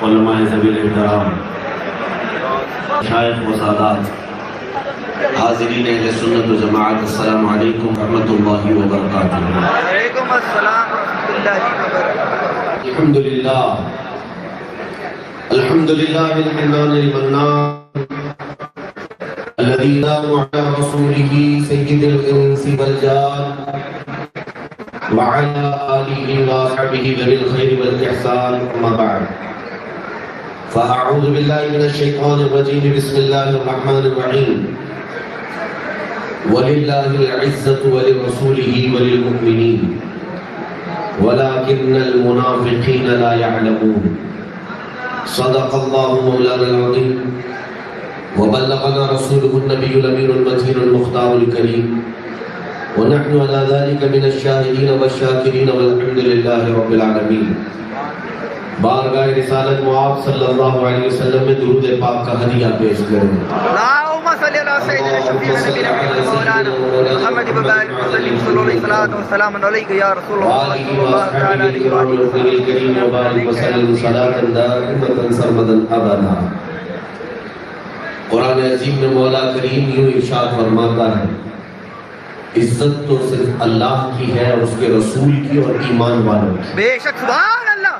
علماء ذویل احترام، مشائخ و سادات، حاضرین اہل سنت و جماعت، السلام علیکم ورحمۃ اللہ وبرکاتہ۔ وعلیکم السلام ورحمۃ اللہ وبرکاتہ۔ الحمد للہ الحنان المنان الذي دام على رسوله سيد الانس والجان وعلى آله وصحبه ذوي الخير والإحسان، أما بعد فأعوذ بالله من الشيطان الرجيم، بسم الله الرحمن الرحيم، ولله العزة ولرسوله وللمؤمنين ولكن المنافقين لا يعلمون۔ صدق الله مولانا العظيم وبلغنا رسوله النبي الأمين المتين المختار الكريم، ونحن على ذلك من الشاهدين والشاكرين والحمد لله رب العالمين۔ بارگاہ رسالت معاذ صلی اللہ علیہ وسلم میں درود پاک کا ہدیہ پیش کریں۔ اللهم صل على سيدنا شفيع نبينا مولانا محمد وبارك وسلم صلى الله عليه وسلم عليك يا رسول الله صلى الله تعالى عليه وسلم الكريم وبارك وسلم صلاة دائمة سرمدا أبدا۔ قرآن عظیم میں مولا کریم یوں ارشاد فرماتا ہے، عزت تو صرف اللہ کی ہے اور اس کے رسول کی اور ایمان والوں کی۔ بے شک سبحان اللہ۔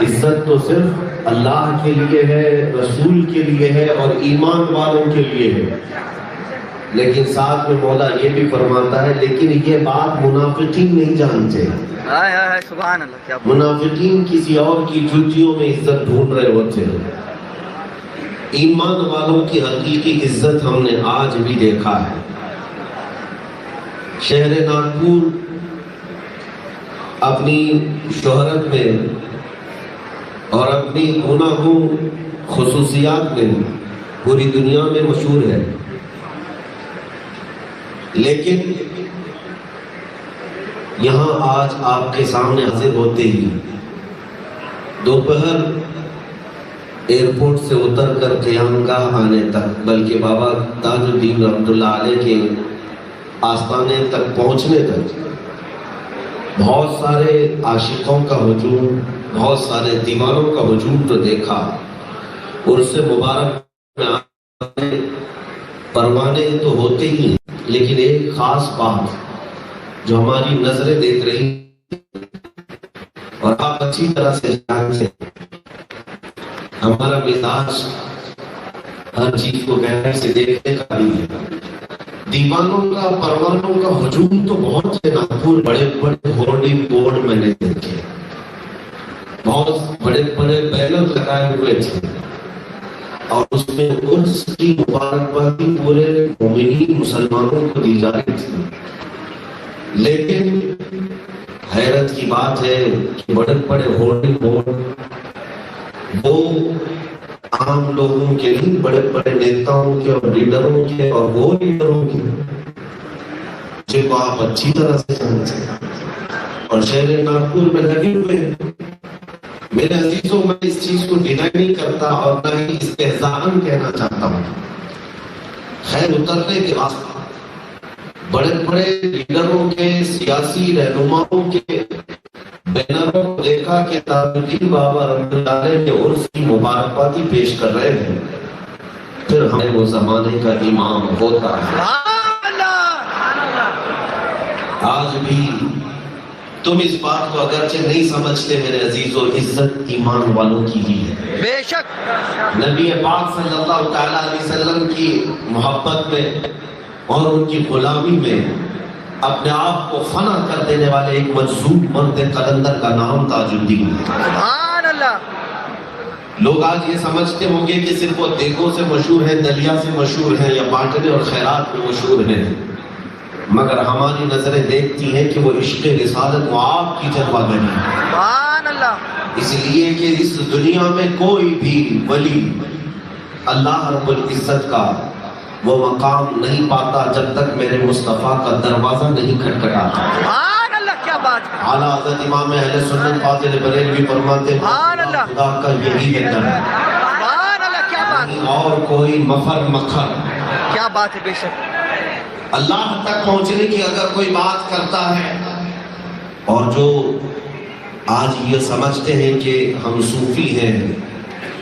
عزت تو صرف اللہ کے لیے ہے، رسول کے لیے ہے اور ایمان والوں کے لیے ہے، لیکن ساتھ میں مولا یہ بھی فرماتا ہے لیکن یہ بات منافقین نہیں جانتے۔ ہائے ہائے سبحان اللہ، کیا بات۔ منافقین کسی اور کی جوتیوں میں عزت ڈھونڈ رہے ہوتے ہیں، ایمان والوں کی حقیقی عزت ہم نے آج بھی دیکھا ہے۔ شہر ناگپور اپنی شہرت میں اور اپنی گناہوں خصوصیات میں پوری دنیا میں مشہور ہے، لیکن یہاں آج آپ کے سامنے حاضر ہوتے ہی دوپہر ایئرپورٹ سے اتر کر قیام گاہ آنے تک، بلکہ بابا تاج الدین رحمۃ اللہ علیہ کے آستانے تک پہنچنے تک بہت سارے عاشقوں کا ہجوم، بہت سارے دیوانوں کا ہجوم تو دیکھا، اور اس سے مبارک میں آنے پروانے تو ہوتے ہی، لیکن ایک خاص بات جو ہماری نظریں دیکھ رہی اور آپ اچھی طرح سے جانتے ہیں، ہمارا مزاج ہر چیز کو گہرائی سے دیکھنے کا بھی ہے۔ دیوانوں کا پروانوں کا ہجوم تو بہت ہے، ناگپور بڑے بڑے ہورڈنگ بورڈ میں نے دیکھے، بہت بڑے بڑے بینر لگائے ہوئے تھے اور اس میں عرس کی مبارکبادی پورے مومنین مسلمانوں کو دی جا رہی تھی، لیکن حیرت کی بات ہے کہ بڑے بڑے ہورڈنگ بورڈ وہ عام لوگوں کے نہیں، بڑے بڑے نیتاؤں کے اور لیڈروں کے، اور وہ لیڈروں کے جن کو آپ اچھی طرح سے جانتے ہیں اور شہر ناگپور میں لگے ہوئے ہیں۔ میرے عزیزوں، میں اس چیز کو ڈینائی نہیں کرتا اور نہ ہی استہزاءً کہنا چاہتا ہوں، خیر اترنے کے بعد بڑے بڑے لیڈروں کے، سیاسی رہنماؤں کے بینروں کو دیکھا کہ تاج الدین بابا رحمۃ اللہ علیہ کے عرس کی مبارکبادی پیش کر رہے ہیں، پھر ہمیں وہ زمانے کا امام ہوتا ہے۔ آج بھی تم اس بات کو اگرچہ نہیں سمجھتے میرے عزیزو، عزت ایمان والوں کی ہی ہے۔ بے شک نبی پاک صلی اللہ تعالیٰ علیہ وسلم کی محبت میں اور ان کی غلامی میں اپنے آپ کو فنا کر دینے والے ایک مجذوب مرد قلندر کا نام تاج الدین ہے۔ سبحان اللہ۔ لوگ آج یہ سمجھتے ہوں گے کہ صرف وہ دیگوں سے مشہور ہیں، دلیا سے مشہور ہیں، یا بانٹنے اور خیرات میں مشہور ہیں، مگر ہماری نظریں دیکھتی ہیں کہ وہ عشق رسالت و آپ کی جلوہ گری ہے۔ سبحان اللہ۔ اس لیے کہ اس دنیا میں کوئی بھی ولی اللہ رب العزت کا وہ مقام نہیں پاتا جب تک میرے مصطفیٰ کا دروازہ نہیں کھٹکھٹاتا۔ سبحان اللہ، کیا بات ہے۔ اعلیٰ حضرت امام اہل سنت فاضل بریلوی فرماتے ہیں سبحان اللہ، خدا کا یہی ہے در، سبحان اللہ، کیا بات ہے، اور کوئی مفر مکھر کیا بات ہے۔ بے شک اللہ تک پہنچنے کی اگر کوئی بات کرتا ہے اور جو آج یہ سمجھتے ہیں کہ ہم صوفی ہیں.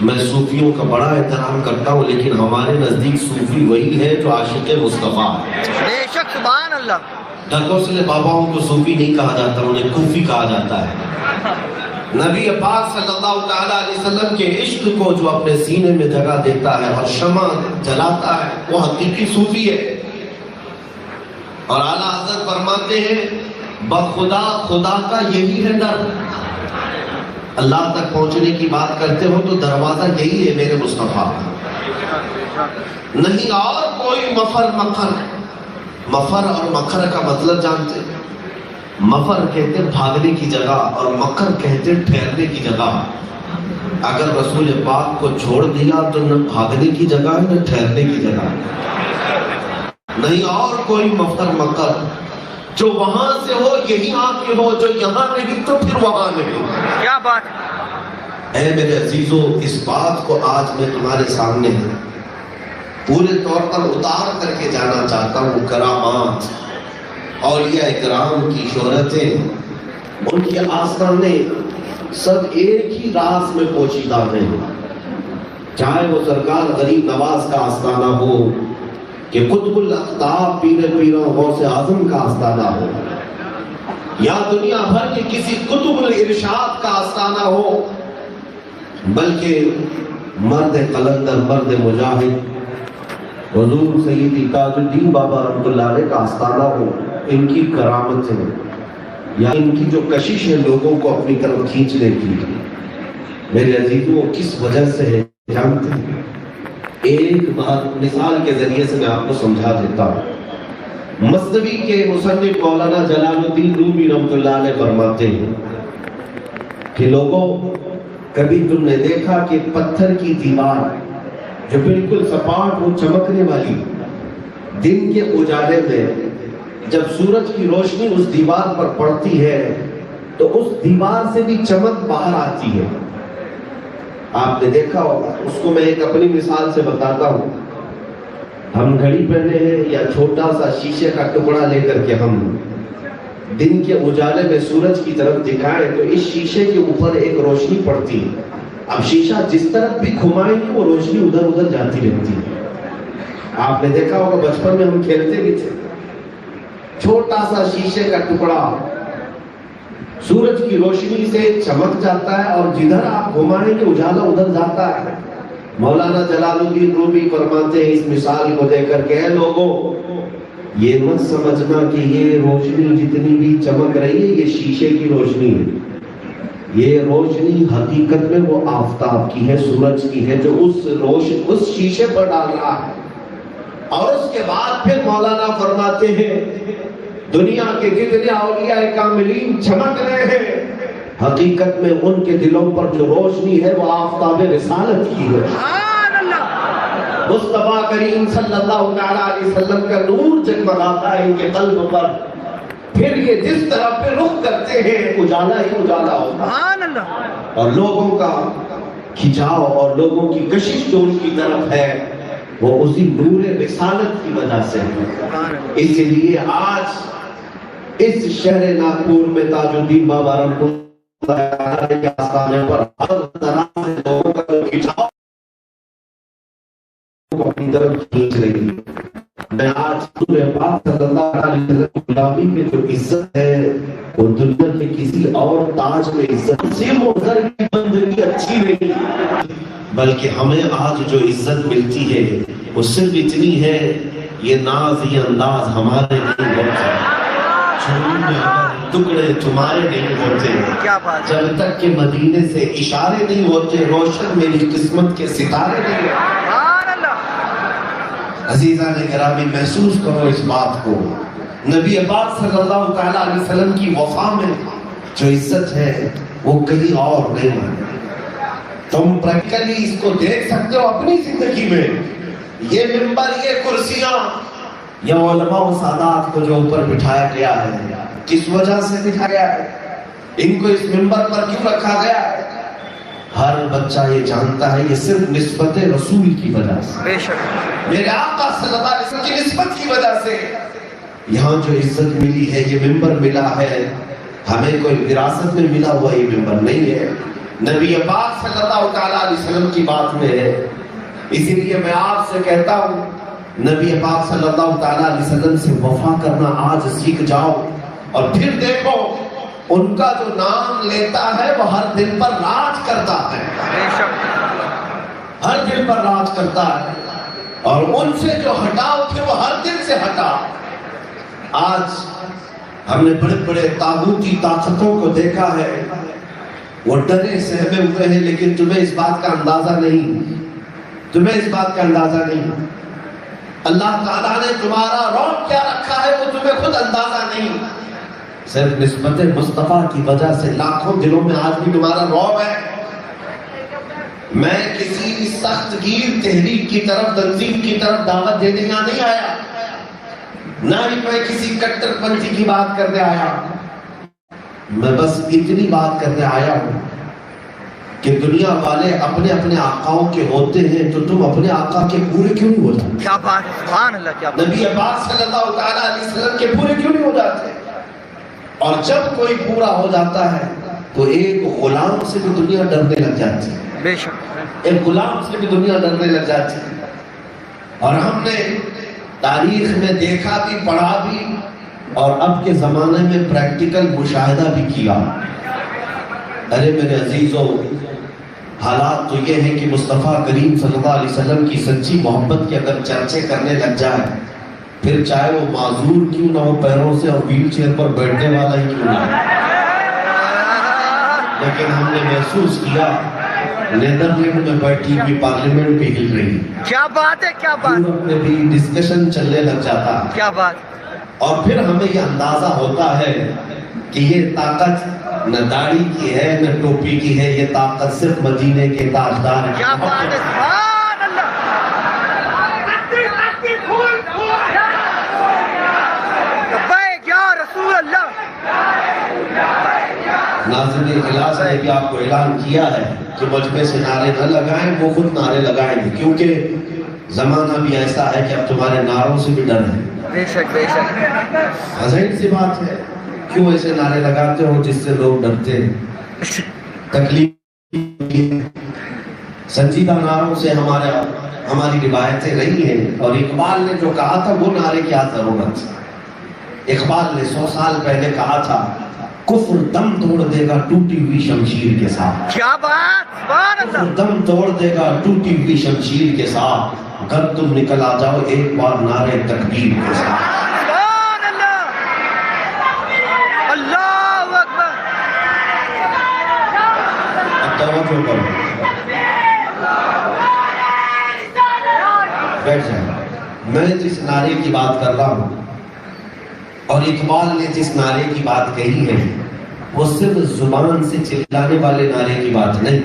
میں صوفیوں کا بڑا احترام کرتا ہوں، لیکن ہمارے نزدیک صوفی وہی ہے جو عاشق مصطفیٰ ہے. بے شک سبحان اللہ. ڈھکوسلے باباؤں کو صوفی نہیں کہا جاتا، انہیں کوفی کہا جاتا ہے. نبی پاک صلی اللہ تعالیٰ علیہ وسلم کے عشق کو جو اپنے سینے میں جگہ دیتا ہے اور شمع جلاتا ہے وہ حقیقی صوفی ہے. اور اعلیٰ حضرت فرماتے ہیں بخدا خدا کا یہی ہے در. اللہ تک پہنچنے کی بات کرتے ہو تو دروازہ یہی ہے میرے مصطفیٰ، نہیں اور کوئی مفر مکر. مفر اور مکر کا مطلب جانتے؟ مفر کہتے بھاگنے کی جگہ اور مکر کہتے ٹھہرنے کی جگہ. اگر رسول پاک کو چھوڑ دیا تو نہ بھاگنے کی جگہ ہے نہ ٹھہرنے کی جگہ. نہیں اور کوئی مفر مکر، جو وہاں سے ہو یہی آ کے ہو، جو یہاں نہیں تو پھر وہاں نہیں. کیا بات. اے میرے عزیزو، اس بات کو آج میں تمہارے سامنے پورے طور پر اتار کر کے جانا چاہتا ہوں. کرامات، اولیاء اکرام کی شہرتیں، ان کے آستانے سب ایک ہی راز میں پوشیدہ ہیں. چاہے وہ سرکار غریب نواز کا آستانہ ہو کہ قطب الاقطاب پیر پیروں غوث اعظم کا آستانہ ہو، یا دنیا بھر کے کسی قطب الارشاد کا آستانہ ہو، بلکہ مرد قلندر، مرد مجاہد حضور سیدی تاج الدین بابا رحمۃ اللہ علیہ کا آستانہ ہو. ان کی کرامت ہے یا ان کی جو کشش ہے لوگوں کو اپنی طرف کھینچنے کی، میرے عزیزوں کس وجہ سے ہے جانتے ہیں؟ ایک بات مثال کے ذریعے سے میں آپ کو سمجھا دیتا ہوں. مثنوی کے مصنف مولانا جلال الدین رومی رحمۃ اللہ علیہ فرماتے ہیں کہ لوگوں، کبھی تم نے دیکھا کہ پتھر کی دیوار جو بالکل سپاٹ ہو، چمکنے والی، دن کے اجالے میں جب سورج کی روشنی اس دیوار پر پڑتی ہے تو اس دیوار سے بھی چمک باہر آتی ہے. آپ نے دیکھا ہوگا. اس کو میں ایک اپنی مثال سے بتاتا ہوں. ہم گھڑی پہنے ہیں یا چھوٹا سا شیشے کا ٹکڑا لے کر کے ہم دن کے اجالے میں سورج کی طرف دکھائیں تو اس شیشے کے اوپر ایک روشنی پڑتی ہے. اب شیشہ جس طرف بھی گھمائیں گے وہ روشنی ادھر ادھر جاتی رہتی ہے. آپ نے دیکھا ہوگا بچپن میں ہم کھیلتے بھی تھے. چھوٹا سا شیشے کا ٹکڑا سورج کی روشنی سے چمک جاتا ہے اور جدھر آپ گھمائیں گے اجالا ادھر جاتا ہے. مولانا جلال الدین رومی فرماتے ہیں اس مثال کو دے کر کہ اے لوگوں، یہ مت سمجھنا کہ یہ روشنی جتنی بھی چمک رہی ہے یہ شیشے کی روشنی ہے. یہ روشنی حقیقت میں وہ آفتاب کی ہے، سورج کی ہے، جو اس شیشے پر ڈال رہا ہے. اور اس کے بعد پھر مولانا فرماتے ہیں دنیا کے جتنے اولیاء کاملین چمک رہے ہیں، حقیقت میں ان کے دلوں پر جو روشنی ہے وہ آفتاب رسالت کی ہے. مصطفیٰ کریم صلی اللہ علیہ وسلم کا نور جگمگاتا ہے ان کے قلب پر، پھر یہ جس طرح پہ رخ کرتے ہیں اجالا ہی اجالا ہوتا ہے. اور لوگوں کا کھچاؤ اور لوگوں کی کشش جو ان کی طرف ہے وہ اسی نور رسالت کی وجہ سے ہے. اس لیے آج اس شہر ناگپور میں تاج الدین بابا رحمۃ اللہ علیہ کے آستانے پر ہر طرح سے لوگوں کا کھچاؤ کو اپنی طرف کھینچ رہی ہے. میں آج رسول پاک صلی اللہ علیہ وسلم کی غلامی میں جو عزت ہے وہ دنیا کے کسی اور تاج میں عزت صرف ادھر کی بندگی اچھی نہیں، بلکہ ہمیں آج جو عزت ملتی ہے وہ صرف اتنی ہے یہ ناز یہ انداز ہمارے نہیں ہوتا، ٹکڑے تمہارے نہیں ہوتے. جب تک کہ مدینے سے اشارے نہیں ہوتے روشن میری قسمت کے ستارے نہیں ہوتے. عزیزان گرامی محسوس کرو اس بات کو. نبی پاک صلی اللہ تعالیٰ علیہ وسلم کی وفا میں جو عزت ہے وہ کہیں اور نہیں ہے. تم پریکٹیکلی اس کو دیکھ سکتے ہو اپنی زندگی میں. یہ منبر، یہ کرسیاں، یہ علماء و سادات کو جو اوپر بٹھایا گیا ہے کس وجہ سے بٹھایا گیا ہے؟ ان کو اس منبر پر کیوں رکھا گیا ہے؟ ہر بچہ یہ جانتا ہے یہ صرف نسبت رسول کی وجہ سے، بے شک میرے آقا صلی اللہ علیہ وسلم کی نسبت کی وجہ سے یہاں جو عزت ملی ہے، یہ منبر ملا ہے، ہمیں کوئی وراثت میں ملا ہوا یہ ممبر نہیں ہے، نبی پاک صلی اللہ تعالیٰ علیہ وسلم کی بات میں ہے۔ اسی لیے میں آپ سے کہتا ہوں نبی پاک صلی اللہ تعالیٰ علیہ وسلم سے وفا کرنا آج سیکھ جاؤ، اور پھر دیکھو ان کا جو نام لیتا ہے وہ ہر دل پر راج کرتا ہے، ہر دل پر راج کرتا ہے، اور ان سے جو ہٹاؤ پھر وہ ہر دل سے ہٹا۔ آج ہم نے بڑے بڑے طاغوتی طاقتوں کو دیکھا ہے، وہ ڈرے سہمے ہوئے ہیں، لیکن تمہیں اس بات کا اندازہ نہیں، تمہیں اس بات کا اندازہ نہیں۔ اللہ تعالیٰ نے تمہارا رعب کیا رکھا ہے وہ تمہیں خود اندازہ نہیں، صرف نسبت مصطفیٰ کی وجہ سے لاکھوں دلوں میں آج بھی تمہارا رعب ہے۔ میں کسی سخت گیر تحریک کی طرف، تنظیم کی طرف دعوت دینے یہاں نہیں آیا، نہ ہی میں کسی کٹر پنتھی کی بات کرنے آیا، میں بس اتنی بات کرنے آیا ہوں کہ دنیا والے اپنے اپنے آقاؤں کے ہوتے ہیں تو تم اپنے آقا کے پورے کیوں نہیں ہو جاتے؟ کیا بات ہے، سبحان اللہ، کیا بات۔ نبی پاک صلی اللہ تعالیٰ علیہ وسلم کے پورے کیوں نہیں ہو جاتے؟ اور جب کوئی پورا ہو جاتا ہے تو ایک غلام سے بھی دنیا ڈرنے لگ جاتی ہے، بے شک ایک غلام سے بھی دنیا ڈرنے لگ جاتی ہے۔ اور ہم نے تاریخ میں دیکھا بھی، پڑھا بھی، اور اب کے زمانے میں پریکٹیکل مشاہدہ بھی کیا۔ ارے میرے عزیزوں، حالات تو یہ ہے کہ مصطفیٰ کریم صلی اللہ علیہ وسلم کی سچی محبت کے اگر چرچے کرنے لگ جائے، پھر چاہے وہ معذور کیوں نہ ہو، پیروں سے اور ویل چیئر پر بیٹھنے والا ہی کیوں نہ ہو، لیکن ہم نے محسوس کیا نیدرلینڈ میں بیٹھی ہوئی پارلیمنٹ بھی ہل رہی، کیا بات ہے، کیا بات، یورپ میں بھی ڈسکشن چلنے لگ جاتا، کیا بات۔ اور پھر ہمیں یہ اندازہ ہوتا ہے کہ یہ طاقت نہ داڑھی کی ہے نہ ٹوپی کی ہے، یہ طاقت صرف مدینے کے تاجدار کی۔ کیا بات ہے، سبحان اللہ۔ لبیک یا رسول اللہ۔ ناظرین اجلاس نے بھی آپ کو اعلان کیا ہے کہ مجمع سے نعرے نہ لگائیں، وہ خود نعرے لگائیں گے، کیونکہ زمانہ بھی ایسا ہے کہ اب تمہارے نعروں سے بھی ڈر ہے۔ بے شک، بے شک۔ حسین سی بات ہے، کیوں ایسے نعرے لگاتے ہو جس سے لوگ ڈرتے ہیں؟ تکلیف سنجیدہ نعروں سے ہماری روایتیں رہی ہیں، اور اقبال نے جو کہا تھا وہ نعرے کیا ضرورت۔ اقبال نے 100 سال پہلے کہا تھا کفر دم توڑ دے گا ٹوٹی ہوئی شمشیر کے ساتھ، کیا بات، سبحان اللہ۔ کفر دم توڑ دے گا ٹوٹی ہوئی شمشیر کے ساتھ، گھر تم نکل آ جاؤ ایک بار نعرے تکبیر کے ساتھ۔ سبحان اللہ، اللہ اکبر۔ اب توجہ کرو، بیٹھ جائیں۔ میں جس نعرے کی بات کر رہا ہوں اور اقبال نے جس نعرے کی بات کہی ہے، وہ صرف زبان سے چلانے والے نعرے کی بات نہیں،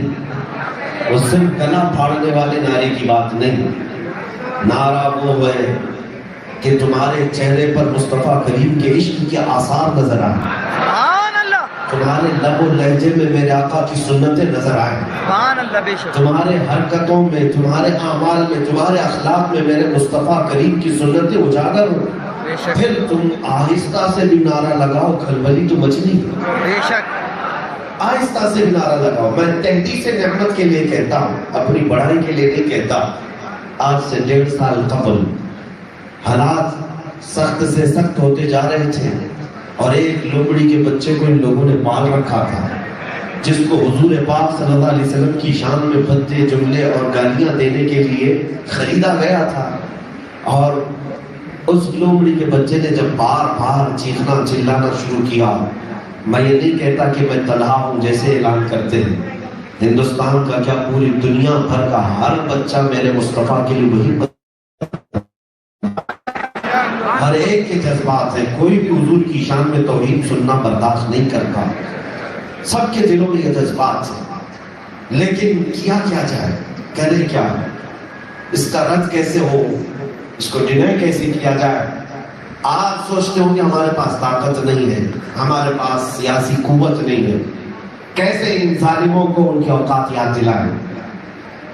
وہ صرف گلا پھاڑنے والے نعرے کی بات نہیں۔ نعرہ وہ ہے کہ تمہارے چہرے پر مصطفیٰ کریم کے عشق کے آثار نظر آئیں، سبحان اللہ، تمہارے لب و لہجے میں میرے آقا کی سنتیں نظر آئیں، سبحان اللہ، بے شک۔ تمہارے حرکتوں میں، تمہارے اعمال میں، تمہارے اخلاق میں میرے مصطفیٰ کریم کی سنتیں اجاگر ہوں۔ بے شک، پھر تم آہستہ سے بھی نعرہ لگاؤ، کھلبلی تو مچنی ہے، بے شک۔ آہستہ سے بھی نعرہ لگاؤ۔ میں تحدیث نعمت کے لیے کہتا ہوں، اپنی بڑائی کے لیے نہیں کہتا۔ آج سے 1.5 سال قبل حالات سخت سے سخت ہوتے جا رہے تھے، اور ایک لومڑی کے بچے کو ان لوگوں نے پال رکھا تھا، جس کو حضور پاک صلی اللہ علیہ وسلم کی شان میں بھدے جملے اور گالیاں دینے کے لیے خریدا گیا تھا۔ اور اس لومڑی کے بچے نے جب بار بار چیخنا چلانا شروع کیا، میں یہ نہیں کہتا کہ میں طلحہ ہوں جیسے اعلان کرتے ہیں، ہندوستان کا کیا پوری دنیا بھر کا ہر بچہ میرے مصطفیٰ کے لیے وہی، ہر ایک کے جذبات ہیں، کوئی بھی حضور کی شان میں توہین سننا برداشت نہیں کرتا، سب کے دلوں میں یہ جذبات ہیں، لیکن کیا جائے، کرے کیا، اس کا رد کیسے ہو، اس کو ڈینائی کیسے کیا جائے۔ آپ سوچتے ہوں کہ ہمارے پاس طاقت نہیں ہے، ہمارے پاس سیاسی قوت نہیں ہے، کیسے ان ظالموں کو ان کے اوقات یاد دلائیں۔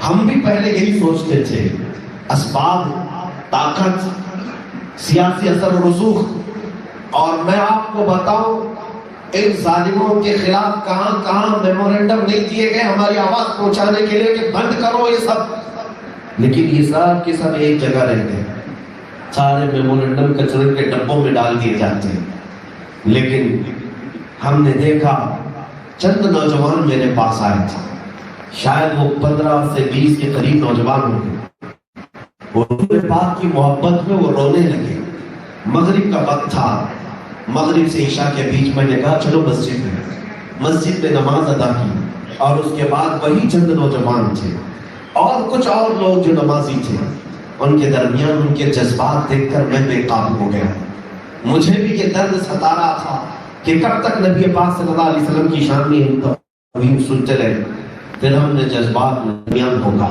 ہم بھی پہلے یہی سوچتے تھے، اسباب، طاقت، سیاسی اثر و رسوخ، اور میں آپ کو بتاؤں ان ظالموں کے خلاف کہاں کہاں میمورینڈم نہیں دیے گئے ہماری آواز پہنچانے کے لیے کہ بند کرو یہ سب، لیکن یہ سب کے سب ایک جگہ رہ گئے، سارے میمورینڈم کچرے کے ڈبوں میں ڈال دیے جاتے ہیں۔ لیکن ہم نے دیکھا چند نوجوان میرے پاس آئے تھے، شاید وہ 15 سے 20 کے قریب نوجوان ہوں گے، حضور پاک کی محبت میں وہ رونے لگے۔ مغرب کا وقت تھا، مغرب سے عشاء کے بیچ میں نے کہا چلو مسجد میں نماز ادا کی، اور اس کے بعد وہی چند نوجوان تھے اور کچھ اور لوگ جو نمازی تھے، ان کے درمیان ان کے جذبات دیکھ کر میں بے قابو ہو گیا۔ مجھے بھی یہ درد ستا رہا تھا کہ کب تک نبی پاک صلی اللہ علیہ وسلم کی شان میں توہین سنتے رہے۔ پھر ہم نے جذبات درمیان ہوگا،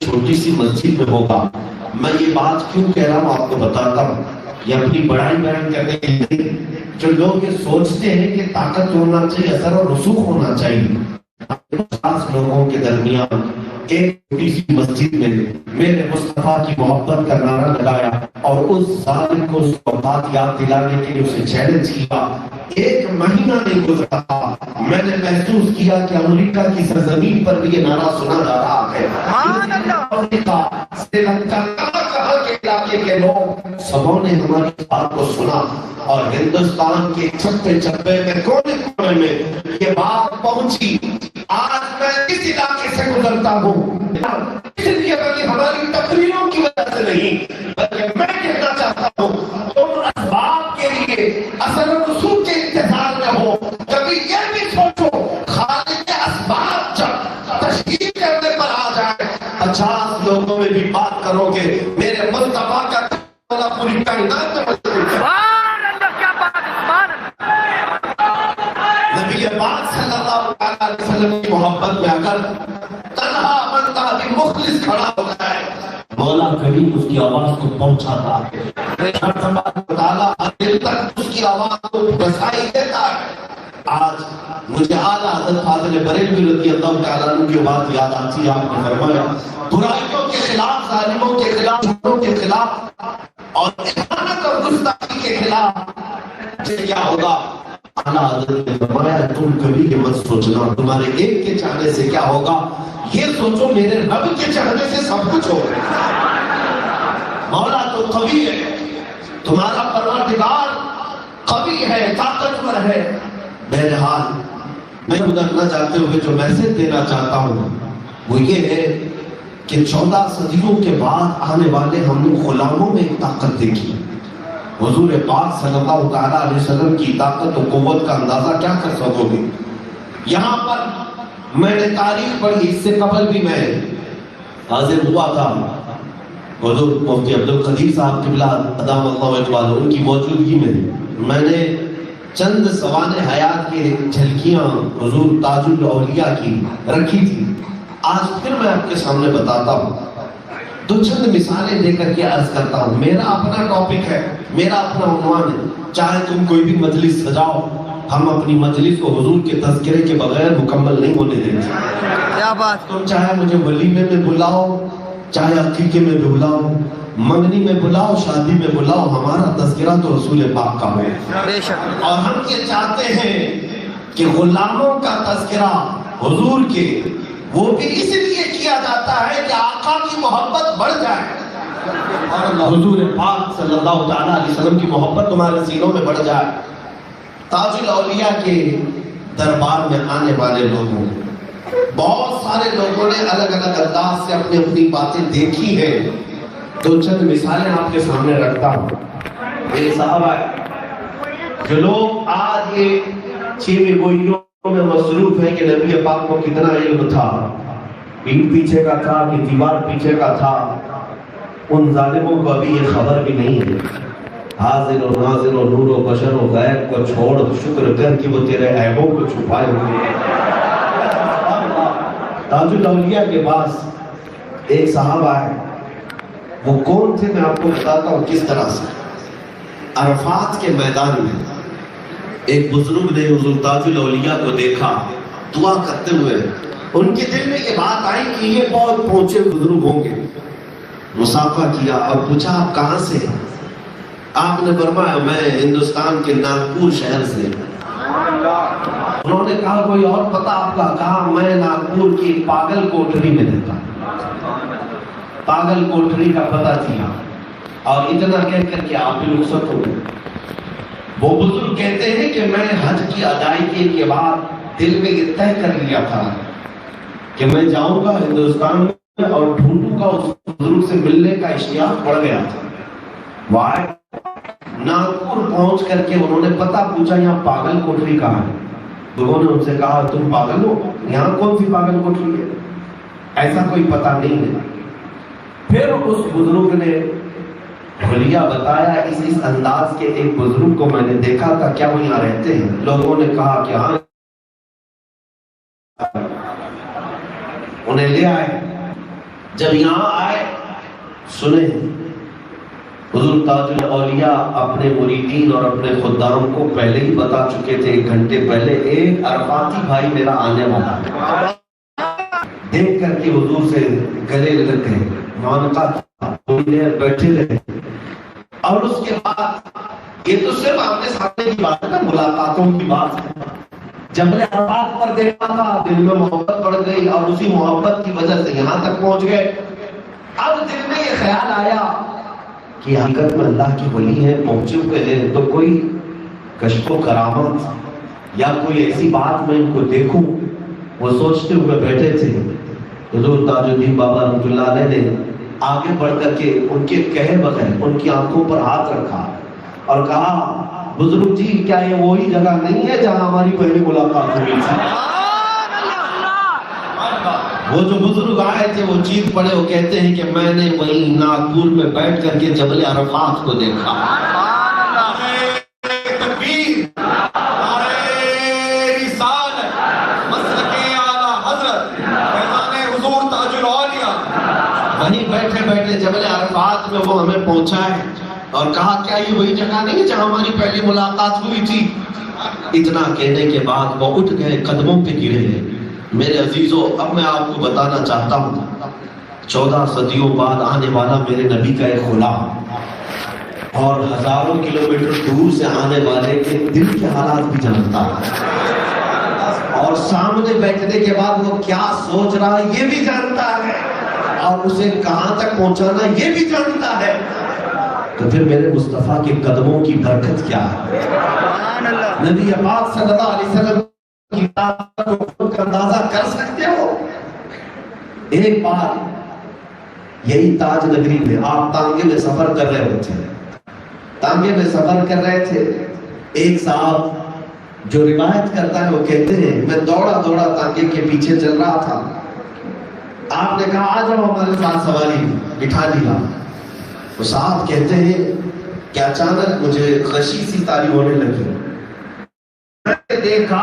چھوٹی سی مسجد میں ہوگا۔ میں یہ بات کیوں کہہ رہا ہوں آپ کو بتاتا ہوں، یہ اپنی بڑائی بیان کرنے کے لیے۔ جو لوگ یہ سوچتے ہیں کہ طاقت ہونا چاہیے، اثر و رسوخ ہونا چاہیے، 50 لوگوں کے درمیان ایک چھوٹی سی مسجد میں میرے مصطفیٰ کی محبت کا نعرہ لگایا اور اس ظالم کو اس بات یاد دلانے کے لیے اسے چیلنج کیا۔ 1 مہینہ نہیں گزرا تھا، میں نے محسوس کیا کہ امریکہ کی سرزمین پر بھی یہ نعرہ سنا جا رہا ہے۔ امریکہ، سری لنکا، کہاں کے علاقے کے لوگ سبوں نے ہماری بات کو سنا، اور ہندوستان کے چھپے چھپے میں کونے کونے میں یہ بات پہنچی۔ آج میں اس علاقے سے گزرتا ہوں، اس لیے بلکہ ہماری تقریروں کی وجہ سے نہیں، بلکہ میں کہنا چاہتا ہوں تم اسباب کے لیے اثر و رسوخ کے انتظار میں ہو۔ کبھی یہ بھی سوچو خالق اسباب جب تشکیل کرنے پر آ جائے، 50 لوگوں میں بھی بات کرو گے میرے مصطفیٰ کا پوری کائنات میں نبی پاک صلی اللہ علیہ وسلم کی محبت میں اگر تنہا بندہ بھی مخلص کھڑا ہو جائے، مولا کریم اس کی آواز کو پہنچاتا ہے، تعالیٰ دل تک اس کی آواز کو رسائی دیتا ہے۔ آج مجھے اعلیٰ حضرت فاضل بریلوی رضی اللہ تعالیٰ عنہ کی بات یاد آتی ہے۔ آپ نے فرمایا برائیوں کے خلاف، ظالموں کے خلاف، جھوٹوں کے خلاف اور احانت اور گستاخی کے خلاف کیا ہوگا؟ اعلیٰ حضرت نے فرمایا تم کبھی کہ مت سوچنا تمہارے ایک کے چاہنے سے کیا ہوگا، یہ سوچو میرے رب کے چاہنے سے سب کچھ ہوگا۔ مولا تو قوی ہے، تمہارا پروردگار قوی ہے، طاقتور ہے۔ بہرحال میں گزرنا چاہتے ہوئے جو میسج دینا چاہتا ہوں وہ یہ ہے کہ 14 صدیوں کے بعد آنے والے ہم نے غلاموں میں ایک طاقت دیکھی۔ حضور پاک صلی اللہ تعالیٰ علیہ وسلم کی طاقت و قوت کا اندازہ کیا کر سکو گے؟ یہاں پر میں نے تاریخ پڑھی، اس سے قبل بھی میں حاضر ہوا تھا حضور مفتی عبدالقدیر صاحب قبلہ ادام اللہ اقبال ان کی موجودگی میں نے چند سوانح حیات کے جھلکیاں حضور تاج الاولیاء کی رکھی تھی۔ آج پھر میں آپ کے سامنے بتاتا ہوں، دو چند مثالیں دے کر کے عرض کرتا ہوں۔ میرا اپنا ٹاپک ہے، میرا اپنا عنوان ہے، چاہے تم کوئی بھی مجلس سجاؤ، ہم اپنی مجلس کو حضور کے تذکرے کے بغیر مکمل نہیں ہونے دیں گے۔ کیا بات! تم چاہے مجھے ولیمے میں بلاؤ، چاہے عقیقے میں بلاؤ، منگنی میں بلاؤ، شادی میں بلاؤ، ہمارا تذکرہ تو رسول پاک کا ہے۔ بے شک۔ اور ہم یہ چاہتے ہیں کہ غلاموں کا تذکرہ حضور کے وہ بھی اس لیے کیا جاتا ہے کہ آقا کی محبت بڑھ جائے اور حضور پاک صلی اللہ تعالیٰ علیہ وسلم کی محبت تمہارے سینوں میں بڑھ جائے۔ تاج الاولیاء کے دربار میں آنے والے لوگوں، بہت سارے لوگوں نے الگ الگ انداز سے اپنی اپنی باتیں دیکھی ہیں۔ دو چند مثالیں آپ کے سامنے رکھتا ہوں۔ میرے صاحب جو لوگ آج یہ چھویں گوئیوں میں مصروف ہیں کہ نبی پاک کو کتنا علم تھا، اینٹ پیچھے کا تھا کہ دیوار پیچھے کا تھا، ان ظالموں کو ابھی یہ خبر بھی نہیں ہے۔ حاضر و ناظر و نور و بشر و غیب کو چھوڑ شکر کر کہ وہ تیرے عیبوں کو چھپائے ہوئے۔ تاج الاولیاء کے پاس ایک صحابہ ہے، وہ کون تھے میں آپ کو بتاتا ہوں کس طرح سے۔ عرفات کے میدان میں ایک بزرگ نے حضور تاج الاولیاء کو دیکھا دعا کرتے ہوئے، ان کے دل میں یہ بات آئی کہ یہ بہت پہنچے بزرگ ہوں گے۔ مصافحہ کیا اور پوچھا آپ کہاں سے ہیں؟ آپ نے فرمایا میں ہندوستان کے ناگپور شہر سے۔ انہوں نے کہا کوئی اور پتہ آپ کا؟ کہا میں ناگپور کی پاگل کوٹری میں رہتا ہوں۔ پاگل کوٹری کا پتہ دیا اور اتنا کہہ کر کے آپ بھی رخصت ہو گئے۔ وہ بزرگ کہتے ہیں کہ میں حج کی ادائیگی کے بعد دل میں یہ طے کر لیا تھا کہ میں جاؤں گا ہندوستان میں اور ڈھونڈوں گا، اس بزرگ سے ملنے کا اشتیاق بڑھ گیا تھا۔ وہ آئے ناگپور پہنچ کر کے انہوں نے پتہ پوچھا یہاں پاگل کوٹری کہاں ہے؟ لوگوں نے ان سے کہا تم پاگل ہو، یہاں کون سی پاگل کوٹری ہے، ایسا کوئی پتہ نہیں ہے۔ پھر اس بزرگ نے حلیہ بتایا، اس انداز کے ایک بزرگ کو میں نے دیکھا تھا، کیا وہ یہاں رہتے ہیں؟ لوگوں نے کہا کہ ہاں۔ انہیں لے آئے، جب یہاں آئے سنیں حضور تاج الاولیاء اپنے مریدین اور اپنے خدام کو پہلے ہی بتا چکے تھے، 1 گھنٹے پہلے ایک عرفاتی بھائی میرا آنے والا ہے۔ دیکھ کر کے حضور سے گلے لگ گئے، معانقہ تھوڑی دیر بیٹھے رہے، اور اس کے بعد یہ تو صرف آمنے سامنے کی بات ہے، ملاقاتوں کی بات ہے۔ جبل عرفات پر دیکھا تھا، دل میں محبت بڑھ گئی اور اسی محبت کی وجہ سے یہاں تک پہنچ گئے۔ اب دل میں یہ خیال آیا کہ حقیقت میں اللہ کی ولی ہے، پہنچے ہوئے ہیں، تو کوئی کشف و کرامت یا کوئی ایسی بات میں ان کو دیکھوں، وہ سوچتے ہوئے بیٹھے تھے۔ حضور تاج الدین بابا رحمۃ اللہ علیہ نے آگے بڑھ کر کے ان کے کہے بغیر ان کی آنکھوں پر ہاتھ رکھا اور کہا بزرگ جی کیا یہ وہی جگہ نہیں ہے جہاں ہماری پہلی ملاقات ہوئی تھی؟ وہ جو بزرگ آئے تھے وہ چیخ پڑے، وہ کہتے ہیں کہ میں نے وہیں ناگپور میں بیٹھ کر کے جبل عرفات کو دیکھا۔ وہیں بیٹھے بیٹھے جبل عرفات میں وہ ہمیں پہنچائے اور کہا کیا یہ وہی جگہ نہیں ہے جہاں ہماری پہلی ملاقات ہوئی تھی؟ اتنا کہنے کے بعد وہ اٹھ گئے، قدموں پہ گرے۔ میرے عزیزوں، اب میں آپ کو بتانا چاہتا ہوں 14 صدیوں بعد آنے والا میرے نبی کا ایک غلام اور ہزاروں کلومیٹر دور سے آنے والے کے دل کے حالات بھی جانتا ہے، اور سامنے بیٹھنے کے بعد وہ کیا سوچ رہا ہے یہ بھی جانتا ہے، اور اسے کہاں تک پہنچانا یہ بھی جانتا ہے۔ تو پھر میرے مصطفیٰ کے قدموں کی برکت کیا ہے؟ نبی پاک صلی اللہ علیہ وسلم کی طاقت کا اندازہ کر سکتے ہو؟ ایک بار یہی تاج نگری میں آپ تانگے میں سفر کر رہے ہوتے ہیں، تانگے میں سفر کر رہے تھے، ایک صاحب جو روایت کرتا ہے وہ کہتے ہیں میں دوڑا دوڑا تانگے کے پیچھے چل رہا تھا، آپ نے کہا آ جاؤ ہمارے ساتھ سواری، بٹھا دیا۔ وہ صاحب کہتے ہیں کہ اچانک مجھے غشی سی طاری ہونے لگی، میں نے دیکھا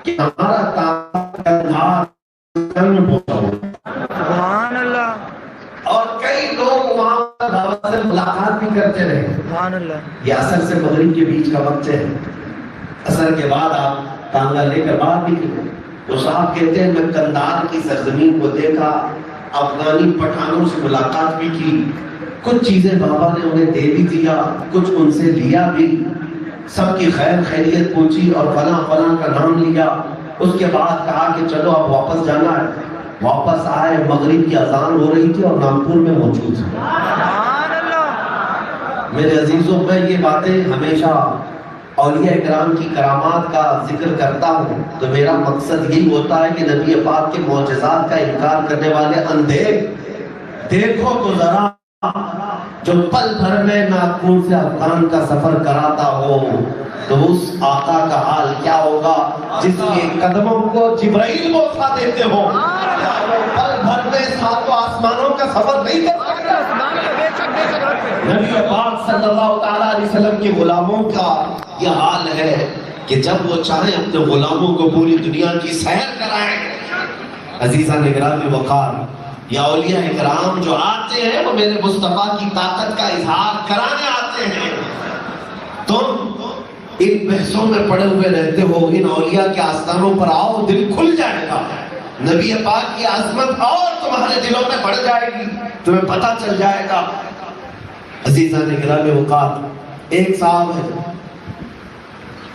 کہ ہمارا تاج سبحان اللہ، اور کئی لوگ وہاں دعوت سے ملاقات بھی کرتے رہے۔ سبحان اللہ، یہ عصر سے مغرب کے بیچ کا وقت ہے، عصر کے بعد آپ تانگا لے کر باہر نکلے۔ وہ صاحب کہتے ہیں میں کندھار کی سرزمین کو دیکھا، افغانی پٹھانوں سے ملاقات بھی کی، کچھ چیزیں بابا نے انہیں دے بھی دیا، کچھ ان سے لیا بھی، سب کی خیر خیریت پوچھی اور فلاں فلاں کا نام لیا۔ اس کے بعد کہا کہ چلو اب واپس جانا ہے۔ واپس آئے، مغرب کی اذان ہو رہی تھی اور ناگپور میں موجود تھے۔ میرے عزیزوں، میں یہ باتیں ہمیشہ اولیاء اکرام کی کرامات کا ذکر کرتا ہوں تو میرا مقصد یہی ہوتا ہے کہ نبی پاک کے معجزات کا انکار کرنے والے اندھے دیکھو تو ذرا، جو پل بھر میں ناگپور سے افغان کا سفر کراتا ہو تو اس آقا کا حال کیا ہوگا جس کے قدموں کو جبرائیل بوسہ دیتے ہو، پل بھر میں 7 آسمانوں کا سفر نہیں کر سکتا۔ نبی پاک صلی اللہ تعالیٰ علیہ وسلم کے غلاموں کا یہ حال ہے کہ جب وہ چاہیں اپنے غلاموں کو پوری دنیا کی سیر کرائیں۔ عزیزان اکرام وقار، یا اولیاء اکرام جو آتے ہیں وہ میرے مصطفیٰ کی طاقت کا اظہار کرانے آتے ہیں۔ تم ان بحثوں میں پڑے ہوئے رہتے ہو، ان اولیاء کے آستانوں پر آؤ، دل کھل جائے گا، نبی پاک کی عظمت اور تمہارے دلوں میں بڑھ جائے گی، تمہیں پتہ چل جائے گا۔ عزیزان اکرام وقار، ایک صاحب ہے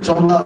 14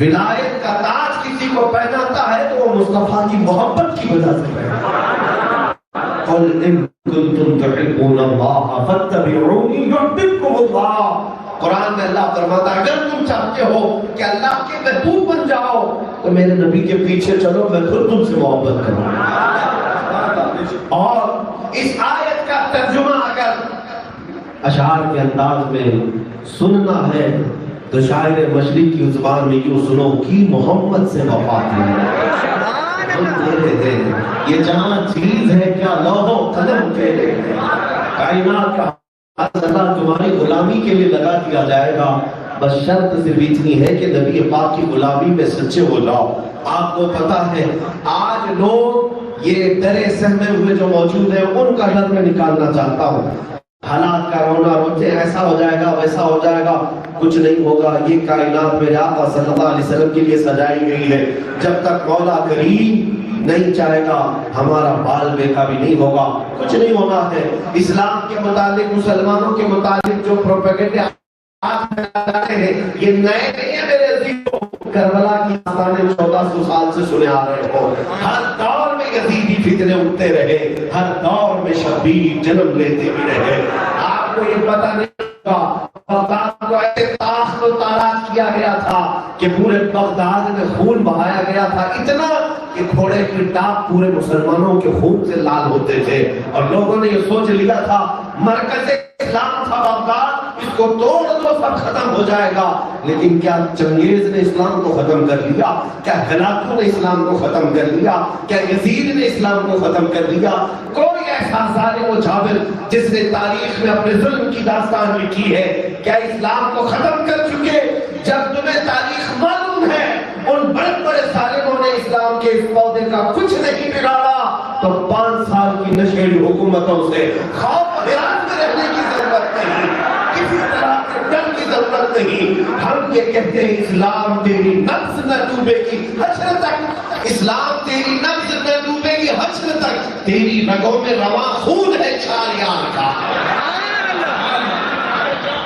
ولایت کا تاج کسی کو پہناتا ہے تو وہ مصطفیٰ کی محبت کی وجہ سے پہناتا ہے۔ قل ان کنتم تحبون اللہ فاتبعونی یحببکم اللہ۔ قرآن میں اللہ فرماتا ہے اگر تم چاہتے ہو کہ اللہ کے محبوب بن جاؤ تو میرے نبی کے پیچھے چلو، میں خود تم سے محبت کروں۔ اور اس آیت کا ترجمہ اگر اشعار کے انداز میں سننا ہے تو شاعر مشرق کی زبان میں یوں سنو کہ محمد سے وفا کی، یہ جہاں چیز ہے کیا لوح و قلم کے کائنات کا اللہ تمہاری غلامی کے لیے لگا دیا جائے گا، بس شرط صرف اتنی ہے کہ نبی پاک کی غلامی میں سچے ہو جاؤ۔ آپ کو پتا ہے آج لوگ یہ ڈرے سہمے ہوئے جو موجود ہیں ان کا ڈر میں نکالنا چاہتا ہوں، حالات کا رونا روتے ایسا ہو جائے گا ویسا ہو جائے گا، کچھ نہیں ہوگا۔ یہ کائنات میرے آقا صلی اللہ علیہ وسلم کے لیے سجائی گئی ہے، جب تک مولا کریم نہیں چاہے گا ہمارا بال بیکا بھی نہیں ہوگا، کچھ نہیں ہونا ہے۔ اسلام کے متعلق مسلمانوں کے متعلق جو پروپیگنڈا ہیں یہ نئے نہیں ہیں میرے عزیزوں، کربلا کی داستانیں 1400 سال سے سنے آ رہے ہو۔ ہر دور میں یزیدی فتنے اٹھتے رہے، ہر دور میں شبیر جنم لیتے بھی رہے۔ آپ کو یہ پتہ نہیں ہوگا بغداد کو ایسے تاخت و تاراج کیا گیا تھا کہ پورے بغداد میں خون بہایا گیا تھا، اتنا کہ گھوڑے کی ٹاپ پورے مسلمانوں کے خون سے لال ہوتے تھے، اور لوگوں نے یہ سوچ لیا تھا مرکز اسلام تھا بغداد، اس کو توڑ دو سب ختم ہو جائے گا۔ لیکن کیا چنگیز نے اسلام کو ختم کر لیا؟ کیا ہلاکو نے اسلام کو ختم کر لیا؟ کیا یزید نے اسلام کو ختم کر لیا؟ کوئی ایسا ظالم و جابر جس نے تاریخ میں اپنے ظلم کی داستان لکھی ہے کیا اسلام کو ختم کر چکے؟ جب تمہیں تاریخ معلوم ہے ان بڑے بڑے ظالموں نے اسلام کے اس پودے کا کچھ نہیں بگاڑا، تو 5 سال کی نشیڑی حکومتوں سے خوف حیران میں رہنے کی ضرورت نہیں، کسی طرح سے ڈر کی ضرورت نہیں۔ ہم یہ کہتے ہیں اسلام تیری نبض نہ ڈوبے گی حشر تک، اسلام تیری نبض نہ ڈوبے گی حشر تک، تیری رگوں میں رواں خون ہے شہریار کا۔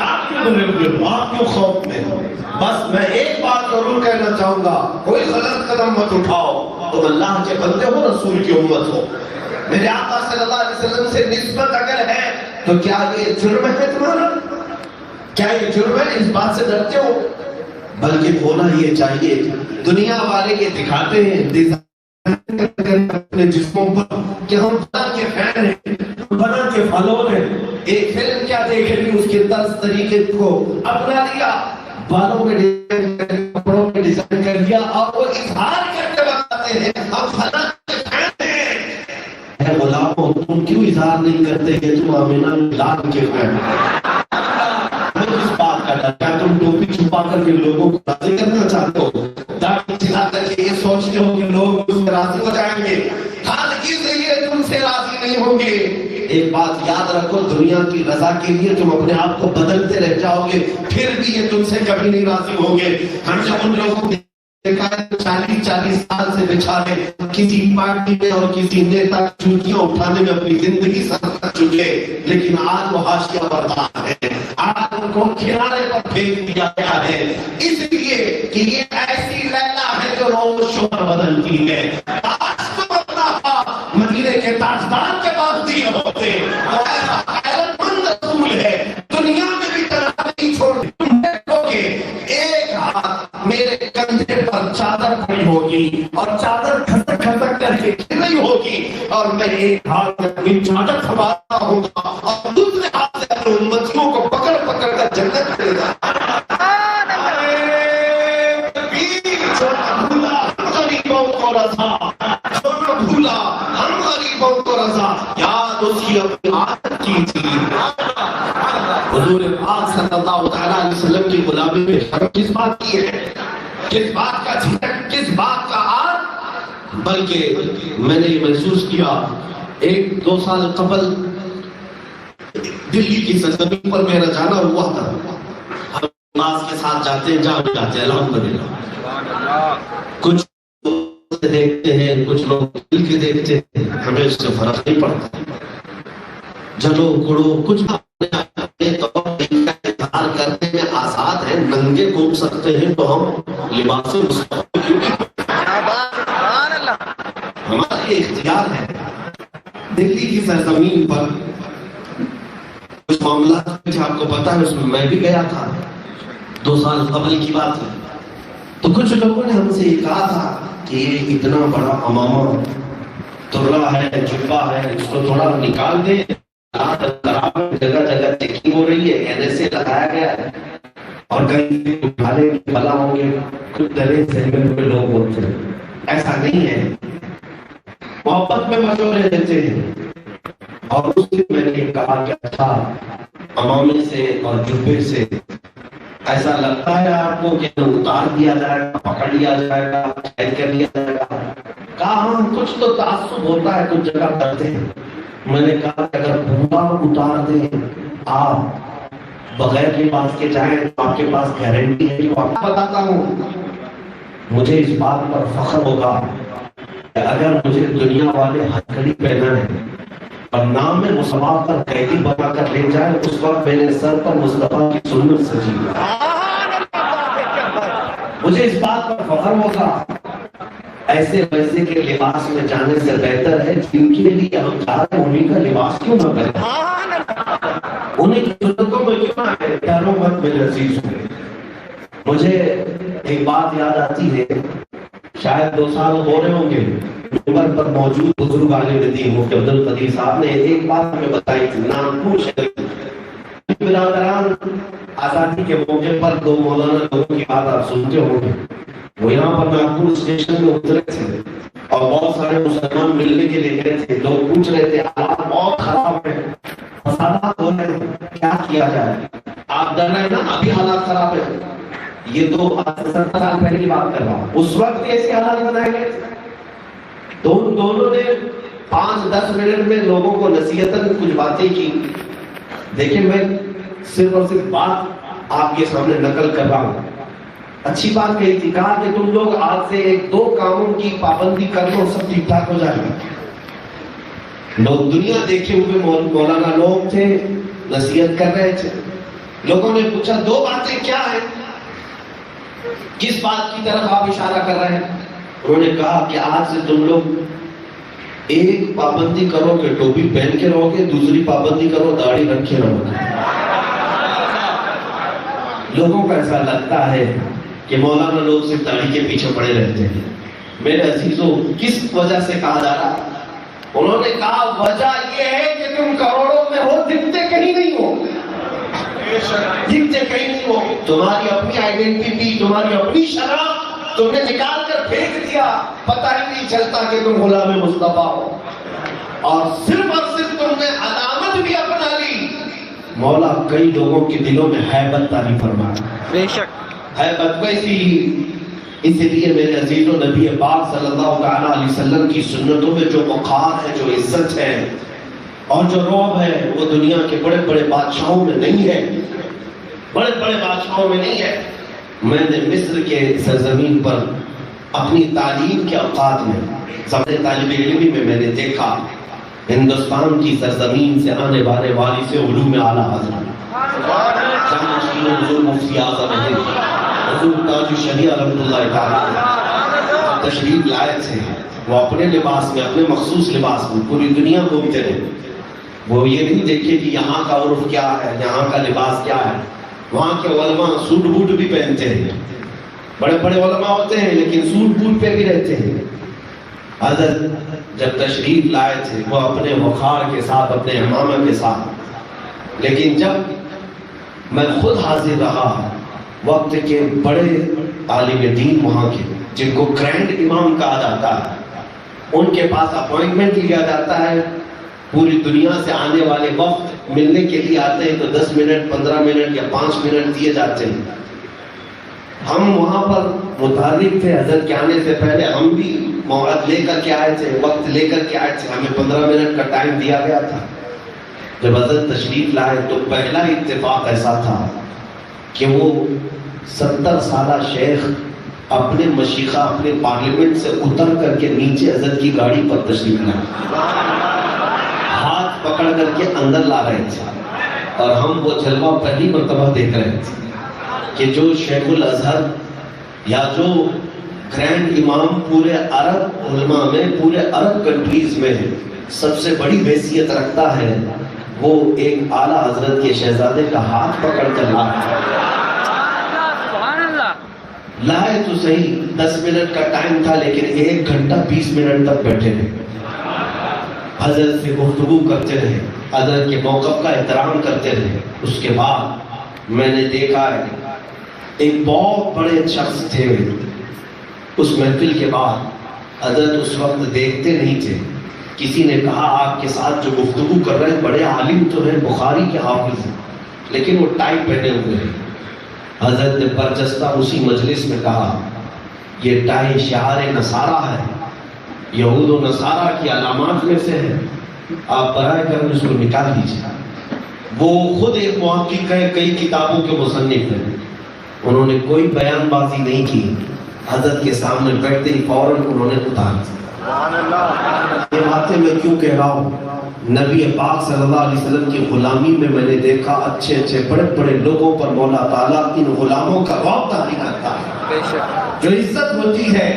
آپ کیوں خوف میں؟ بس میں ایک بات ضرور کہنا چاہوں گا، کوئی غلط قدم مت اٹھاؤ، تم اللہ کے بندے ہو، رسول کی امت ہو، میرے آقا صلی اللہ علیہ وسلم سے نسبت اگر ہے تو کیا یہ جرم ہے تمہارا؟ کیا یہ جرم ہے؟ اس بات سے ڈرتے ہو؟ بلکہ ہونا یہ چاہیے۔ دنیا والے یہ دکھاتے ہیں اپنے جسموں پر کہ ہم بنا کے فین ہیں، بنا کے فالور ہیں۔ ایک فلم کیا دیکھ رہی اس کے طرز طریقے کو اپنا لیا، بالوں میں ڈیزائن کر لیا، کپڑوں میں ڈیزائن کر لیا، اور وہ اظہار کرتے بتاتے ہیں ہم فلاں کے فین ہیں۔ اے غلاموں، تم کیوں اظہار نہیں کرتے کہ تم آمینہ لال کے فین ہیں؟ اس بات کا ڈر، کیا تم ٹوپی چھپا کر کے لوگوں کو راضی کرنا چاہتے ہو؟ داڑھی چھلا کر کے یہ سوچتے ہو کہ لوگ اس سے راضی ہو جائیں گے؟ ہرگز یہ تم سے راضی نہیں ہوں گے۔ ایک بات یاد رکھو، دنیا کی رضا کے لیے تم اپنے آپ کو بدلتے رہ جاؤ گے، پھر بھی یہ تم سے کبھی نہیں راضی ہوں گے۔ ہم جب ان لوگوں کو دیکھا ہے 40 سال سے بچارے کسی پارٹی میں اور کسی نیتا چوٹیاں اٹھانے میں اپنی زندگی سر کر چکے، لیکن آج وہ حاشیہ بردار ہے، آج ان کو کنارے پر پھینک دیا گیا ہے، اس لیے کہ یہ ایسی لیلا ہے جو روز شمار بدلتی ہے۔ آج تم اپنا مدینے کے تاجدار کے پاس دیے ہوتے، اور ایسا حیرت مند رسول ہے، دنیا میں بھی طرح نہیں چھوڑ تم دیکھو گے ایک ہاتھ میرے کندھے پر چادر کھڑی ہوگی اور چادر کھسک کھسک کر کے گر رہی ہوگی، اور میں ایک ہاتھ میں اپنی چادر سنبھالتا ہوں گا اور دوسرے ہاتھ سے اپنے امتیوں کو پکڑ پکڑ کر جنت لے جاتا ہوں۔ بھولا ہم غریبوں کو رضا، یاد اس کی اپنی عادت کی تھی۔ حضور پاک صلی اللہ علیہ وسلم کی غلامی میں شرم کس بات کی ہے؟ کس بات کا جھٹک، کس بات کا آر؟ بلکہ میں نے یہ محسوس کیا 1-2 سال قبل دلی کی سرزمین پر میرا جانا ہوا تھا۔ ہم نماز کے ساتھ جاتے ہیں، جہاں بھی جاتے ہیں الحمدللہ، کچھ دیکھتے ہیں، کچھ لوگ دل کے دیکھتے ہیں، ہمیں اس سے فرق نہیں پڑتا، جلو کڑو کچھ اظہار کرنے میں آزاد ہے، ننگے گھوم سکتے ہیں تو ہم لباس مصطفیٰ کیوں نہیں؟ سبحان اللہ. ہمارا یہ اختیار ہے. دلی کی سرزمین پر کچھ معاملات آپ کو پتا ہے، اس میں میں بھی گیا تھا، 2 سال قبل کی بات ہے. تو کچھ لوگوں نے ہم سے یہ کہا تھا کہ یہ اتنا بڑا امامہ ترلا ہے، جبہ ہے، اس کو تھوڑا نکال دیں. جگہ جگہ چیکنگ ہو رہی ہے، NSA لگایا گیا ہے، اور کہیں اٹھانے بلا ہوں گے. کچھ درے سیگمنٹ میں لوگ ہوتے ہیں. ایسا نہیں ہے، محبت میں مشورے دیتے ہیں. اور اس دن میں نے کہا کہ اچھا امامے سے اور جبے سے ایسا لگتا ہے آپ کو کہ اتار دیا جائے گا، پکڑ لیا جائے گا، قید کر لیا جائے گا؟ کہا ہاں کچھ تو تعصب ہوتا ہے، کچھ جگہ کرتے ہیں. میں نے کہا کہ اگر پورا اتار دیں آپ بغیر لباس کے جائیں تو آپ کے پاس گارنٹی ہے. جو آپ بتاتا ہوں، مجھے اس بات پر فخر ہوگا کہ اگر مجھے دنیا والے ہتھکڑی پہنا ہے اور نام میں مصطفیٰ پر قیدی بنا کر لے جائے، اس وقت میرے سر پر مصطفیٰ کی سنت سجی. مجھے اس بات پر فخر ہوگا. ایسے ویسے کے لباس میں جانے سے بہتر ہے جن کے لیے ہم جا رہے ہیں انہیں کا لباس کیوں نہ پہنے، انہیں کی سنتوں میں کیوں نہ ہے. پیاروں مت میرے عزیز ہوں، مجھے ایک بات یاد آتی ہے، شاید 2 سال ہو رہے ہوں گے، ممبر پر موجود بزرگ عالم دین مفتی عبدالقدیر صاحب نے ایک بات ہمیں بتائی تھی. نامپور شہر برادران آزادی کے موقع پر 2 مولانا لوگوں کی بات آپ سنتے ہوں گے. وہ یہاں پر ناگپور اسٹیشن میں اترے تھے اور بہت سارے مسلمان ملنے کے لیے گئے تھے. لوگ پوچھ رہے تھے حالات بہت خراب ہے، فسادات ہو رہے ہیں، کیا کیا جائے؟ آپ ڈر رہے ہیں نا، ابھی حالات خراب ہے. یہ 70 سال پہلے کی بات کر رہا ہوں. اس وقت ایسے حالات بنائے گئے. دونوں نے 5-10 منٹ میں لوگوں کو نصیحتاً کچھ باتیں کی. دیکھیں میں صرف اور صرف بات آپ کے سامنے نقل کر رہا ہوں. اچھی بات کہی تھی، کہا کہ تم لوگ آج سے 1-2 کاموں کی پابندی کر لو، سب ٹھیک ٹھاک ہو جائے گا. لوگ دنیا دیکھے ہوئے مولانا لوگ تھے، نصیحت کر رہے تھے. لوگوں نے پوچھا 2 باتیں کیا ہیں، کس بات کی طرف آپ اشارہ کر رہے ہیں؟ انہوں نے کہا کہ آج سے تم لوگ ایک پابندی کرو کہ ٹوپی پہن کے رہو گے، دوسری پابندی کرو داڑھی رکھ کے رہو گے. لوگوں کو ایسا لگتا ہے کہ مولانا لوگ صرف داڑھی کے پیچھے پڑے رہتے ہیں. میرے عزیزوں، کس وجہ سے کہا جا رہا؟ انہوں نے کہا وجہ یہ ہے کہ تم کروڑوں میں ہو، دکھتے کہیں نہیں ہو، دکھتے کہیں نہیں ہو. تمہاری اپنی آئیڈینٹی، تمہاری اپنی شناخت تم نے نکال کر پھینک دیا. پتہ ہی نہیں چلتا کہ تم غلام مصطفیٰ ہو، اور صرف تم نے علامت بھی اپنا لی. مولا کئی لوگوں کے دلوں میں ہیبت طاری فرمایا. بے شک ہیبت ویسی ہی. اسی لیے میرے عزیزوں، نبی پاک صلی اللہ علیہ وسلم کی سنتوں میں جو وقار ہے، جو عزت ہے اور جو رعب ہے، وہ دنیا کے بڑے بڑے بادشاہوں میں نہیں ہے. بڑے بڑے بادشاہوں میں نہیں ہے. میں نے مصر کے سرزمین پر اپنی تعلیم کے اوقات میں، زمانے طالب علمی میں نے دیکھا ہندوستان کی سرزمین سے آنے والے وارث علوم اعلیٰ حضرت حضور مفتی اعظم حضور تاج الشریعہ رحمۃ اللہ تعالیٰ تشریف لائے تھے. وہ اپنے لباس میں، اپنے مخصوص لباس میں پوری دنیا گھومتے رہے. وہ یہ نہیں دیکھے کہ یہاں کا عرف کیا ہے، یہاں کا لباس کیا ہے. وہاں کے علماء سوٹ بوٹ بھی پہنتے ہیں، بڑے بڑے علماء ہوتے ہیں لیکن سوٹ بوٹ پہ بھی رہتے ہیں. حضرت جب تشریف لائے تھے وہ اپنے وقار کے ساتھ، اپنے امامہ کے ساتھ، لیکن جب میں خود حاضر رہا وقت کے بڑے عالم دین وہاں کے، جن کو گرینڈ امام کہا جاتا ہے، ان کے پاس اپوائنٹمنٹ لیا جاتا ہے. پوری دنیا سے آنے والے وقت ملنے کے لیے آتے ہیں تو 10 منٹ 15 منٹ یا 5 منٹ دیے جاتے ہیں. ہم وہاں پر متحرک تھے. حضرت کے آنے سے پہلے ہم بھی موعد لے کر کے آئے تھے، وقت لے کر کے آئے تھے. ہمیں 15 منٹ کا ٹائم دیا گیا تھا. جب حضرت تشریف لائے تو پہلا اتفاق ایسا تھا کہ وہ 70 سالہ شیخ اپنے مشیخہ، اپنے پارلیمنٹ سے اتر کر کے نیچے حضرت کی گاڑی پر تشریف لائے، ہاتھ پکڑ کر کے اندر لا رہے تھے، اور ہم وہ جلوہ پہلی مرتبہ دیکھ رہے تھے. کہ جو شیخ الازہر یا جو گرینڈ امام پورے عرب علماء میں، پورے عرب کنٹریز میں سب سے بڑی حیثیت رکھتا ہے، وہ ایک اعلیٰ حضرت کے شہزادے کا ہاتھ پکڑ کر لائے تو صحیح 10 منٹ کا ٹائم تھا، لیکن 1 گھنٹہ 20 منٹ تک بیٹھے رہے، حضرت سے گفتگو کرتے رہے، حضرت کے موقف کا احترام کرتے رہے۔ اس کے بعد میں نے دیکھا ہے ایک بہت بڑے شخص تھے، اس محفل کے بعد حضرت اس وقت دیکھتے نہیں تھے، کسی نے کہا آپ کے ساتھ جو گفتگو کر رہے ہیں بڑے عالم تو ہیں، بخاری کے حافظ ہیں، لیکن وہ ٹائی پہنے ہوئے ہیں۔ حضرت نے برجستہ اسی مجلس میں کہا یہ ٹائی شعار نصارہ ہے، یہود و نصارہ کی علامات میں سے ہے، آپ برائے کرم اس کو نکال دیجیے۔ وہ خود ایک محقق ہے، کئی کتابوں کے مصنف ہیں، انہوں نے کوئی بیان بازی نہیں کی، حضرت کے سامنے بیٹھتے ہی فوراً انہوں نے اتار دیا۔ یہ باتیں میں کیوں کہہ رہا ہوں؟ نبی پاک صلی اللہ علیہ وسلم کی غلامی میں میں نے دیکھا اچھے اچھے بڑے بڑے لوگوں پر مولا تعالیٰ ان غلاموں کا رعب طاری کرتا ہے، جو عزت ہوتی ہے۔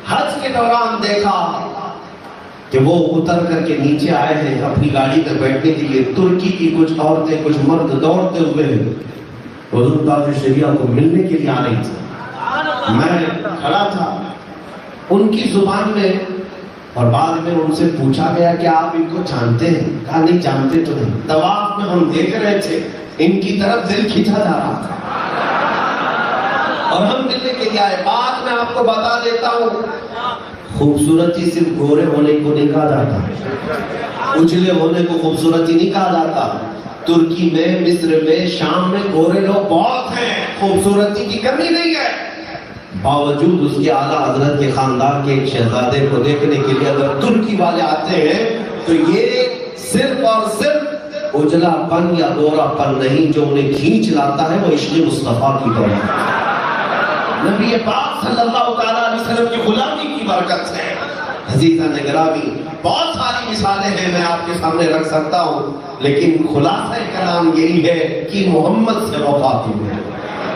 حج کے دوران دیکھا کہ وہ اتر کر کے نیچے آئے ہیں اپنی گاڑی میں بیٹھنے کے لیے، ترکی کی کچھ عورتیں کچھ مرد دوڑتے ہوئے حضور تاج شریعہ کو ملنے کے لیے آ رہی تھی، میں کھڑا تھا ان کی زبان میں، اور بعد میں ان سے پوچھا گیا کہ آپ ان کو جانتے ہیں؟ کہا نہیں جانتے تو نہیں، طواف میں ہم دیکھ رہے تھے ان کی طرف دل کھینچا جا رہا تھا اور ہم ملنے کے لیے آئے۔ بات میں آپ کو بتا دیتا ہوں، خوبصورتی صرف گورے ہونے کو نہیں کہا جاتا، اجلے ہونے کو خوبصورتی نہیں کہا جاتا۔ ترکی میں، مصر میں، شام میں گورے لوگ بہت ہیں، خوبصورتی کی کمی نہیں ہے، باوجود اس کے اعلیٰ حضرت کے خاندان کے ایک شہزادے کو دیکھنے کے لیے اگر ترکی والے آتے ہیں تو یہ صرف اور صرف اجلا پن یا گورا پن نہیں، جو انہیں کھینچ لاتا ہے وہ عشق مصطفیٰ کی طرف، نبی پاک صلی اللہ علیہ وسلم کی غلامی کی برکت ہے۔ عزیزان گرامی، بہت ساری مثالیں ہیں میں آپ کے سامنے رکھ سکتا ہوں، لیکن خلاصہ کلام یہی ہے کہ محمد سے وفات ہوئی،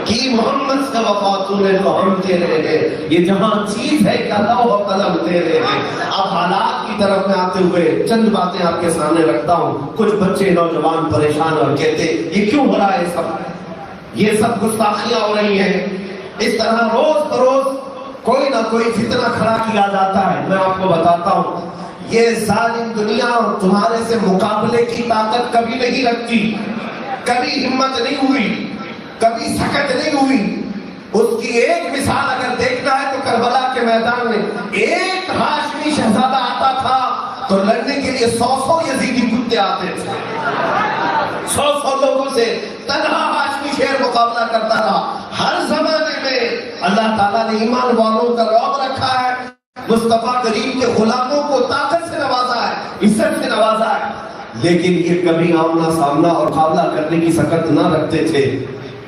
کہ محمد سے وفات ہوئے تو ہم تیرے ہیں، یہ جہاں چیز ہے کہ اللہ و قلم تیرے ہیں۔ اب حالات کی طرف میں آتے ہوئے چند باتیں آپ کے سامنے رکھتا ہوں۔ کچھ بچے نوجوان پریشان اور کہتے یہ کیوں ہو رہا ہے، یہ سب گستاخیاں ہو رہی ہیں، اس طرح روز بروز کوئی نہ کوئی فتنہ کھڑا کیا جاتا ہے۔ میں آپ کو بتاتا ہوں، یہ ظالم دنیا تمہارے سے مقابلے کی طاقت کبھی نہیں رکھتی، کبھی ہمت نہیں ہوئی، کبھی سکت نہیں ہوئی۔ اس کی ایک مثال اگر دیکھنا ہے تو کربلا کے میدان میں ایک ہاشمی شہزادہ آتا تھا تو لڑنے کے لیے 100 یزیدی کتے آتے تھے، 100 لوگوں سے تنہا ہاشمی شیر مقابلہ کرتا رہا۔ ہر زمانے میں اللہ تعالیٰ نے ایمان والوں کا رعب رکھا ہے، مصطفیٰ کریم کے غلاموں کو طاقت سے نوازا ہے، عزت سے نوازا ہے، لیکن یہ کبھی آمنا سامنا اور مقابلہ کرنے کی سکت نہ رکھتے تھے۔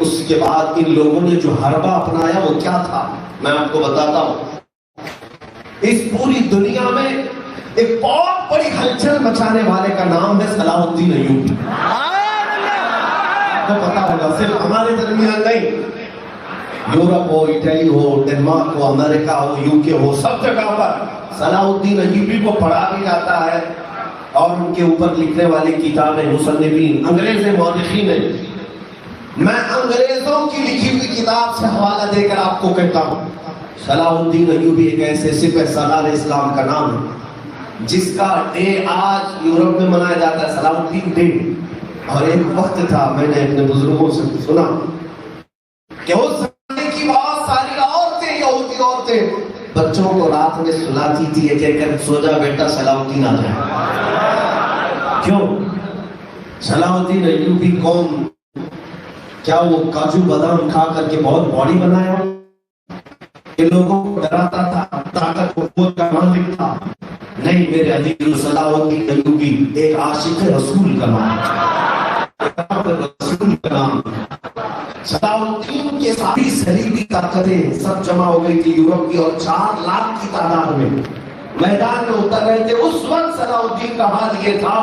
اس کے بعد ان لوگوں نے جو حربہ اپنایا وہ کیا تھا، میں آپ کو بتاتا ہوں۔ اس پوری دنیا میں ایک بہت بڑی ہلچل مچانے والے کا نام ہے صلاح الدین ایوبی۔ آپ کو پتا ہوگا، صرف ہمارے درمیان نہیں، یورپ ہو، اٹلی ہو، ڈنمارک ہو، امریکہ ہو، UK ہو، سب جگہ پر صلاح الدین ایوبی کو پڑھا بھی جاتا ہے، اور ان کے اوپر لکھنے والی کتابیں مصنفین انگریز مورخین ہیں۔ میں انگریزوں کی لکھی ہوئی کتاب سے حوالہ دے کر آپ کو کہتا ہوں، صلاح الدین ایوبی ایک ایسے سپہ سالار اسلام کا نام ہے جس کا ڈے آج یورپ میں منایا جاتا ہے، صلاح الدین ڈے۔ اور ایک وقت تھا، میں نے اپنے بزرگوں سے سنا کہ اس زمانے کی بہت ساری عورتیں، یہودی عورتیں بچوں کو رات میں سلاتی تھی یہ کہہ کر سو جا بیٹا صلاح الدین آ جائے۔ کیوں؟ صلاح الدین ایوبی کون؟ کیا وہ کاجو بادام کھا کر کے بہت باڈی بنایا، کہ لوگوں کو ڈراتا تھا، طاقت قوت کا مالک تھا؟ نہیں میرے عزیز، صلاح الدین ایوبی ایک عاشق رسول کا نام، رسول کا نام۔ صلاح الدین کے ساری صلیبی طاقتیں سب جمع ہو گئی تھی یورپ کی، اور 4 لاکھ کی تعداد میں میدان میں اتر رہے تھے۔ اس وقت صلاح الدین کا حال یہ تھا،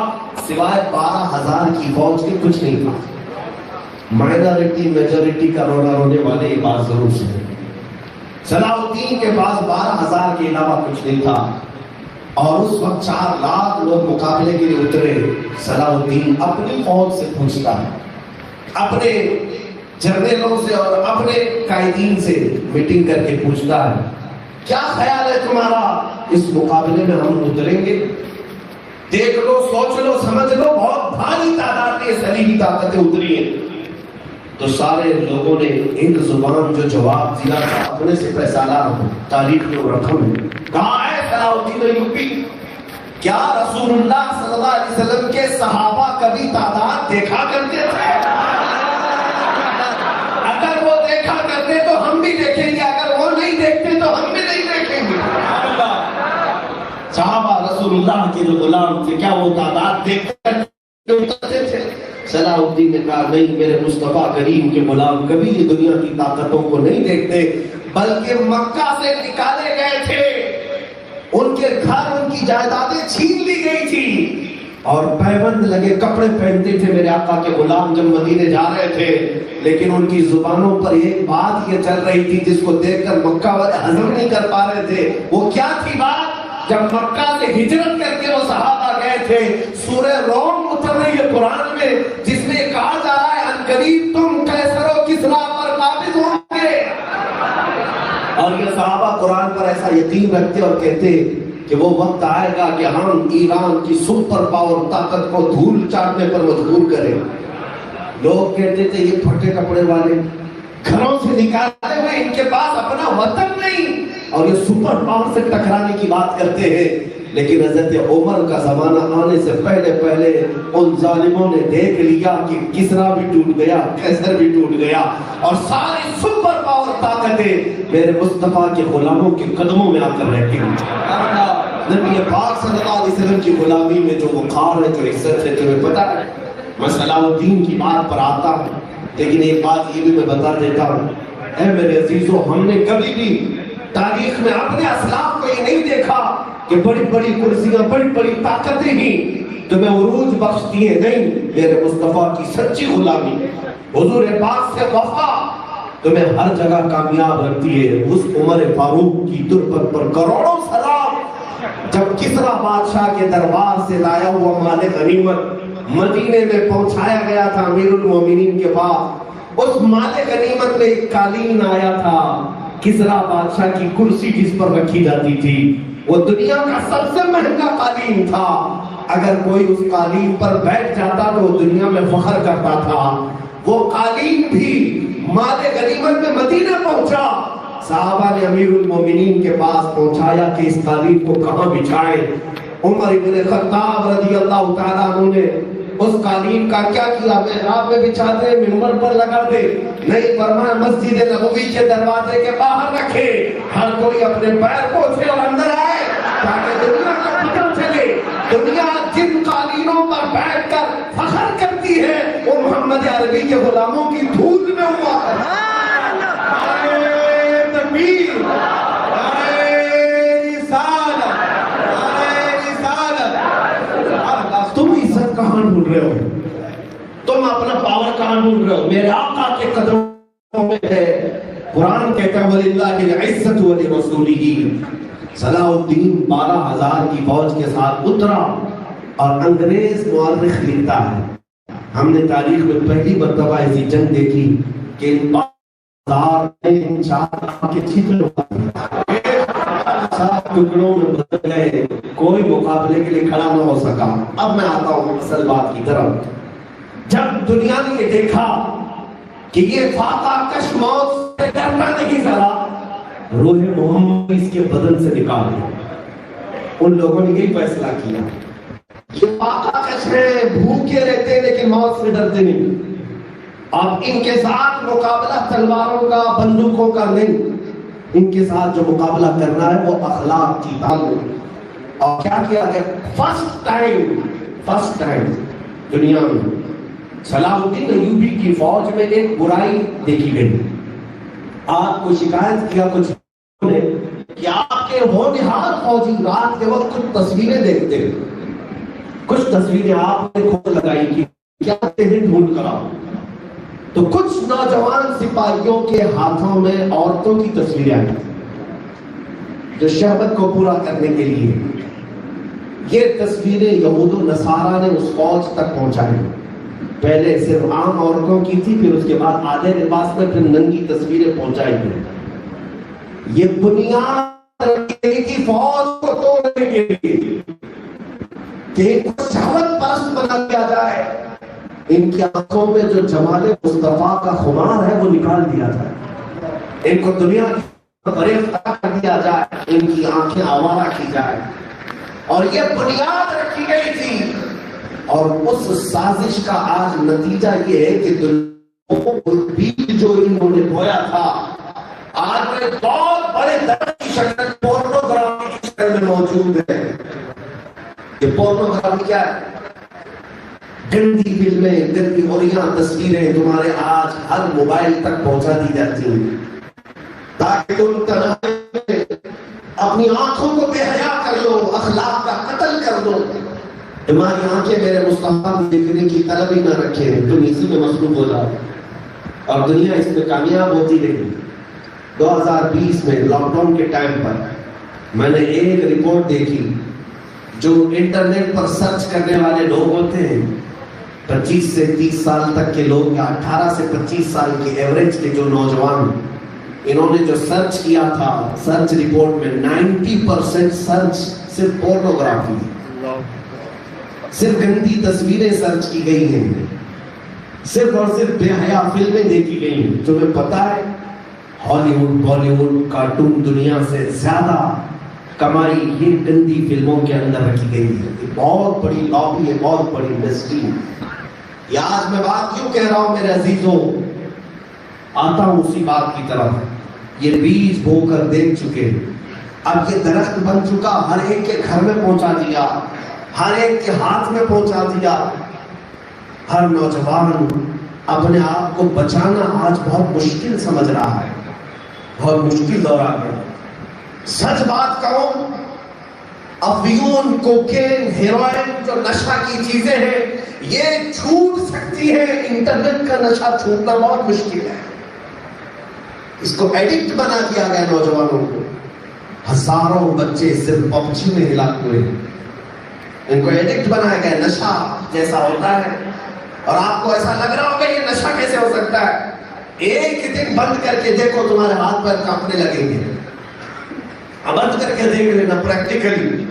سوائے 12,000 کی فوج کے کچھ نہیں تھا۔ مائنورٹی میجورٹی کا رونا رونے والے یہ بات ضرور سنیں. صلاح الدین کے پاس 12,000 کے علاوہ کچھ نہیں تھا اور اس وقت 4 لاکھ لوگ مقابلے کے لیے اترے. صلاح الدین اپنی فوج سے پوچھتا ہے، اپنے جنرلوں سے اور اپنے قائدین سے میٹنگ کر کے پوچھتا ہے کیا خیال ہے تمہارا، اس مقابلے میں ہم اتریں گے؟ دیکھ لو، سوچ لو، سمجھ لو، بہت بھاری تعداد میں صلیبی طاقتیں اتری ہیں. تو سارے لوگوں نے ایک زبان جو جواب دیا تھا اپنے سے فیصلہ تاریخ میں رقم ہے. کہا ہے صلاح الدین ایوبی، کیا رسول اللہ صلی اللہ علیہ وسلم کے صحابہ کبھی تعداد دیکھا کرتے تھے؟ اگر وہ دیکھا کرتے تو ہم بھی دیکھیں گے، اگر وہ نہیں دیکھتے تو ہم بھی نہیں دیکھیں گے. صحابہ رسول اللہ کے جو غلام تھے کیا وہ تعداد دیکھ کر اترتے تھے؟ صلاح الدین نے کہا نہیں، میرے مصطفیٰ کریم کے غلام کبھی یہ دنیا کی طاقتوں کو نہیں دیکھتے، بلکہ مکہ سے نکالے گئے تھے، ان کے گھر ان کی جائیدادیں چھین لی گئی تھی اور پیبند لگے کپڑے پہنتے تھے میرے آقا کے غلام جب مدینے جا رہے تھے. لیکن ان کی زبانوں پر ایک بات یہ چل رہی تھی جس کو دیکھ کر مکہ والے ہضم نہیں کر پا رہے تھے. وہ کیا تھی بات؟ جب مکہ سے ہجرت کر کے وہ صحابہ گئے تھے، سورہ روم اتر رہی ہے قرآن میں جس میں کہا جا رہا ہے عنقریب تم قیصر و کسریٰ پر قابض ہوں گے. اور یہ صحابہ قرآن پر ایسا یقین رکھتے اور کہتے کہ وہ وقت آئے گا کہ ہم ایران کی سپر پاور طاقت کو دھول چاٹنے پر مجبور کریں. لوگ کہتے تھے یہ پھٹے کپڑے والے گھروں سے نکالے ہوئے، ان کے پاس اپنا وطن نہیں اور یہ سپر پاور سے ٹکرانے کی بات کرتے ہیں. لیکن حضرت عمر کا زمانہ آنے سے پہلے ان ظالموں نے دیکھ لیا کہ کسریٰ بھی ٹوٹ گیا، قیصر بھی ٹوٹ گیا اور ساری سپر پاور طاقتیں میرے مصطفیٰ کے غلاموں کے قدموں میں آ کر رہتی ہیں. نبی پاک صلی اللہ علیہ وسلم کی غلامی میں جو وقار ہے، جو عزت ہے، تمہیں پتہ ہے. میں صلاح الدین کی بات پر آتا ہوں، لیکن ایک بات یہ بھی میں بتا دیتا ہوں، اے میرے عزیزو، ہم نے کبھی بھی تاریخ میں اپنے اسلاف کو یہ نہیں دیکھا کہ بڑی بڑی کرسیاں، بڑی بڑی طاقتیں ہی تمہیں عروج بخشتی ہیں. نہیں، میرے مصطفیٰ کی سچی غلامی، حضور پاک سے وفا تمہیں ہر جگہ کامیاب رکھتی ہے. اس عمر فاروق کی تربت پر کروڑوں سلام. جب کسریٰ بادشاہ کے دربار سے لایا ہوا مال غنیمت مدینے میں پہنچایا گیا تھا امیر المومنین کے پاس، اس مال غنیمت میں ایک قالین آیا تھا. کسریٰ بادشاہ کی کرسی جس پر رکھی جاتی تھی وہ دنیا کا سب سے مہنگا قالین تھا. اگر کوئی اس قالین پر بیٹھ جاتا تو وہ دنیا میں فخر کرتا تھا. وہ قالین بھی مال غنیمت میں مدینہ پہنچا. صحابہ نے امیر المومنین کے پاس پہنچایا کہ اس قالین کو کہاں بچھائیں. عمر ابن خطاب رضی اللہ تعالیٰ عنہ نے اس قالین کا کیا کیا؟ محراب میں بچھاتے، منبر پر لگا دے. نہیں، فرمایا مسجد نبوی کے دروازے کے باہر رکھے، ہر کوئی اپنے پیر پوچھے اور اندر آئے تاکہ دنیا کو پتہ چلے دنیا جن قالینوں پر بیٹھ کر فخر کرتی ہے وہ محمد عربی کے غلاموں کی دھول میں ہوا ہے. تکبیر، تم عزت کہاں ڈھونڈ رہے ہو؟ تم اپنا پاور کہاں ڈھونڈ رہے ہو؟ میرے آقا کے قدموں میں ہے. قرآن کہتا ہے وَلِلَّهِ الْعِزَّةُ وَلِرَسُولِهِ. صلاح الدین 12,000 کی فوج کے ساتھ اترا اور انگریز مورخ لکھتا ہے ہم نے تاریخ میں پہلی مرتبہ ایسی جنگ دیکھی کہ 12,000 کے چھتر سات ٹکڑوں میں بدل گئے، کوئی مقابلے کے لیے کھڑا نہ ہو سکا. اب میں آتا ہوں اصل بات کی طرف. جب دنیا نے یہ دیکھا کہ یہ فاتح کش موت سے ڈرتا نہیں ذرا، روح محمد اس کے بدن سے نکال دیا. ان لوگوں نے یہی فیصلہ کیا یہ فاتح کش ہے، بھوکے رہتے ہیں لیکن موت سے ڈرتے نہیں. اب ان کے ساتھ مقابلہ تلواروں کا، بندوقوں کا نہیں، ان کے ساتھ جو مقابلہ کرنا ہے وہ اخلاق کی تعلق. اور کیا کیا گیا؟ فرسٹ ٹائم دنیا میں صلاح الدین ایوبی کی فوج میں ایک برائی دیکھی گئی. آپ کو شکایت کیا کچھ نے کہ آپ کے ہونہار فوجی رات کے وقت کچھ تصویریں دیکھتے ہیں، کچھ تصویریں آپ نے کھول لگائی کی کیا ڈھونڈ کر آؤ. تو کچھ نوجوان سپاہیوں کے ہاتھوں میں عورتوں کی تصویریں آئی جو شہوت کو پورا کرنے کے لیے یہ تصویریں یہود و نصارہ نے اس فوج تک پہنچائی. پہلے صرف عام عورتوں کی تھی، پھر اس کے بعد آدھے لباس میں پھر ننگی تصویریں پہنچائی گئی. یہ بنیاد رکھی تھی فوج کو توڑنے کے لیے کہ ان کو شہوت پرست بنا دیا جائے، ان کی آنکھوں میں جو جمال مصطفیٰ کا خمار ہے وہ نکال دیا جائے، ان کو دنیا کی فریب کر دیا جائے، ان کی آنکھیں آوارہ کی جائے. اور یہ بنیاد رکھی گئی تھی، اور اس سازش کا آج نتیجہ یہ ہے کہ بیج جو انہوں نے بویا تھا آج میں بہت بڑے درد کی شکل پورنوگرافی کی شکل میں موجود ہے. یہ پورنوگرافی کیا ہے؟ گندی فلمیں، گندی اوریاں تصویریں تمہارے آج ہر موبائل تک پہنچا دی جاتی ہیں تاکہ تم تنہائی اپنی آنکھوں کو بے حیا کر لو، اخلاق کا قتل کر دو. تمہاری آنکھیں میرے مصطفیٰ کو دیکھنے کی طلب ہی نہ رکھے، تم اسی میں مصروف ہو جاؤ اور دنیا اس میں کامیاب ہوتی رہی. 2020 میں لاک ڈاؤن کے ٹائم پر میں نے ایک رپورٹ دیکھی جو انٹرنیٹ پر سرچ کرنے والے لوگ ہوتے ہیں 25 سے 30 سال تک کے لوگ یا 18 سے 25 سال کے ایوریج کے جو نوجوان، انہوں نے جو سرچ کیا تھا سرچ رپورٹ میں 90% سرچ صرف پورنوگرافی، صرف گندی تصویریں سرچ کی گئی ہیں، صرف اور صرف بے حیا فلمیں دیکھی گئی ہیں. تمہیں پتا ہے ہالی ووڈ بالی ووڈ کارٹون دنیا سے زیادہ کمائی یہ گندی فلموں کے اندر رکھی گئی ہے. یہ بہت بڑی لابی ہے، بہت بڑی انڈسٹری ہے. یہ آج میں بات کیوں کہہ رہا ہوں میرے عزیزوں؟ آتا ہوں اسی بات کی طرف. یہ بیج بو کر دیکھ چکے، اب یہ درخت بن چکا، ہر ایک کے گھر میں پہنچا دیا، ہر ایک کے ہاتھ میں پہنچا دیا. ہر نوجوان اپنے آپ کو بچانا آج بہت مشکل سمجھ رہا ہے، بہت مشکل دور آ گیا. سچ بات کہوں، افیون، کوکین، ہیروئن جو نشہ کی چیزیں ہیں یہ چھوٹ سکتی ہے، انٹرنیٹ کا نشہ چھوٹنا بہت مشکل ہے. اس کو ایڈکٹ بنا دیا گیا نوجوانوں کو. ہزاروں بچے صرف پبجی میں ہلاک ہوئے، ان کو ایڈکٹ بنایا گیا. نشہ جیسا ہوتا ہے، اور آپ کو ایسا لگ رہا ہوگا یہ نشہ کیسے ہو سکتا ہے؟ ایک دن بند کر کے دیکھو تمہارے ہاتھ پیر کانپنے لگیں گے. بند کر کے دیکھ لینا پریکٹیکلی.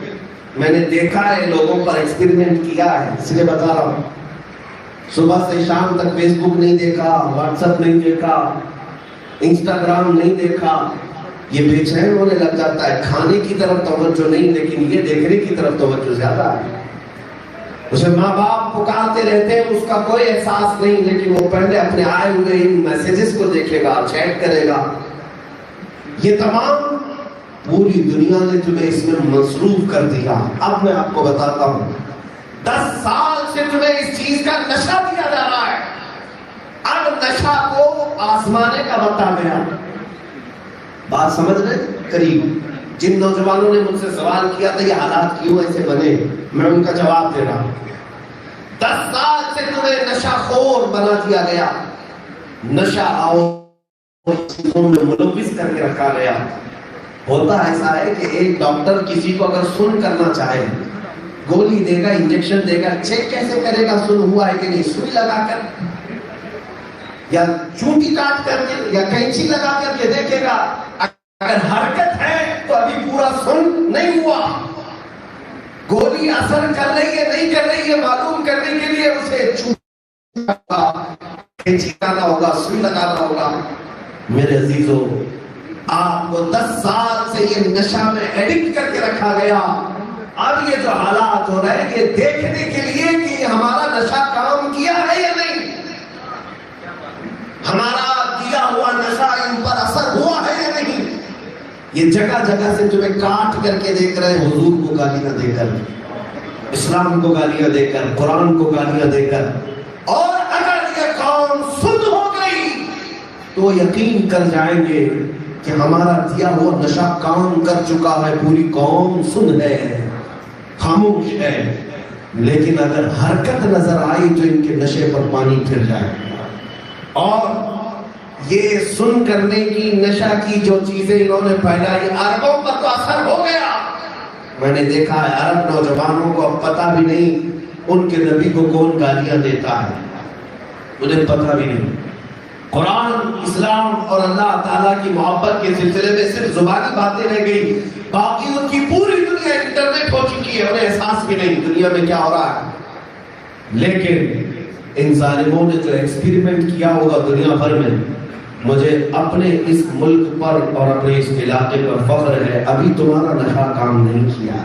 میں نے دیکھا ہے، لوگوں پر ایکسپیریمنٹ کیا ہے، اس لیے بتا رہا ہوں. صبح سے شام تک فیس بک نہیں دیکھا، واٹس ایپ نہیں دیکھا، انسٹاگرام نہیں دیکھا، یہ بے چین ہونے لگ جاتا ہے. کھانے کی طرف توجہ نہیں، لیکن یہ دیکھنے کی طرف توجہ زیادہ ہے. اسے ماں باپ پکارتے رہتے ہیں، اس کا کوئی احساس نہیں، لیکن وہ پہلے اپنے آئے ہوئے ان میسیجز کو دیکھے گا، چیٹ کرے گا. یہ تمام پوری دنیا نے تمہیں اس میں مصروف کر دیا. اب میں آپ کو بتاتا ہوں، 10 سال سے تمہیں اس چیز کا نشہ دیا جا رہا ہے. اب نشہ کو آزمانے کا وقت آ گیا. بات سمجھ رہے قریب؟ جن نوجوانوں نے مجھ سے سوال کیا تھا یہ حالات کیوں ایسے بنے، میں ان کا جواب دے رہا ہوں. 10 سال سے تمہیں نشہ خور بنا دیا گیا، نشہ ملوث کر کے رکھا گیا. ہوتا ایسا ہے کہ ایک ڈاکٹر کسی کو اگر سن کرنا چاہے، گولی دے گا، انجیکشن دے گا، چیک کیسے کرے گا سن ہوا ہے کہ نہیں؟ سوئی لگا کر یا چونٹی کاٹ کر کے یا کینچی لگا کر کے دیکھے گا. اگر حرکت ہے تو ابھی پورا سن نہیں ہوا. گولی اثر کر رہی ہے نہیں کر رہی ہے معلوم کرنے کے لیے اسے کینچی لگانا ہوگا، سوئی لگانا ہوگا. میرے عزیزوں، آپ کو 10 سال سے یہ نشہ میں ایڈکٹ کر کے رکھا گیا. اب یہ جو حالات ہو رہے ہیں یہ دیکھنے کے لیے کہ ہمارا نشہ کام کیا ہے یا نہیں، ہمارا دیا ہوا نشہ ان پر اثر ہوا ہے یا نہیں. یہ جگہ جگہ سے تمہیں کاٹ کر کے دیکھ رہے ہیں، حضور کو گالیاں دے کر، اسلام کو گالیاں دے کر، قرآن کو گالیاں دے کر. اور اگر یہ قوم سن ہو گئی تو یقین کر جائیں گے کہ ہمارا دیا ہوا نشہ کام کر چکا ہے. پوری قوم سن ہے، خاموش ہے. لیکن اگر حرکت نظر آئی تو ان کے نشے پر پانی پھر جائے گا. اور یہ سن کرنے کی نشہ کی جو چیزیں انہوں نے پھیلائی عربوں پر تو اثر ہو گیا. میں نے دیکھا ہے عرب نوجوانوں کو اب پتہ بھی نہیں ان کے نبی کو کون گالیاں دیتا ہے، انہیں پتہ بھی نہیں. قرآن، اسلام اور اللہ تعالیٰ کی محبت کے سلسلے میں صرف زبانی باتیں رہ گئی، باقی ان کی پوری دنیا انٹرنیٹ ہو چکی ہے، انہیں احساس بھی نہیں دنیا میں کیا ہو رہا ہے. لیکن ان ظالموں نے جو ایکسپیریمنٹ کیا ہوگا دنیا بھر میں، مجھے اپنے اس ملک پر اور اپنے اس علاقے پر فخر ہے. ابھی تمہارا نشہ کام نہیں کیا،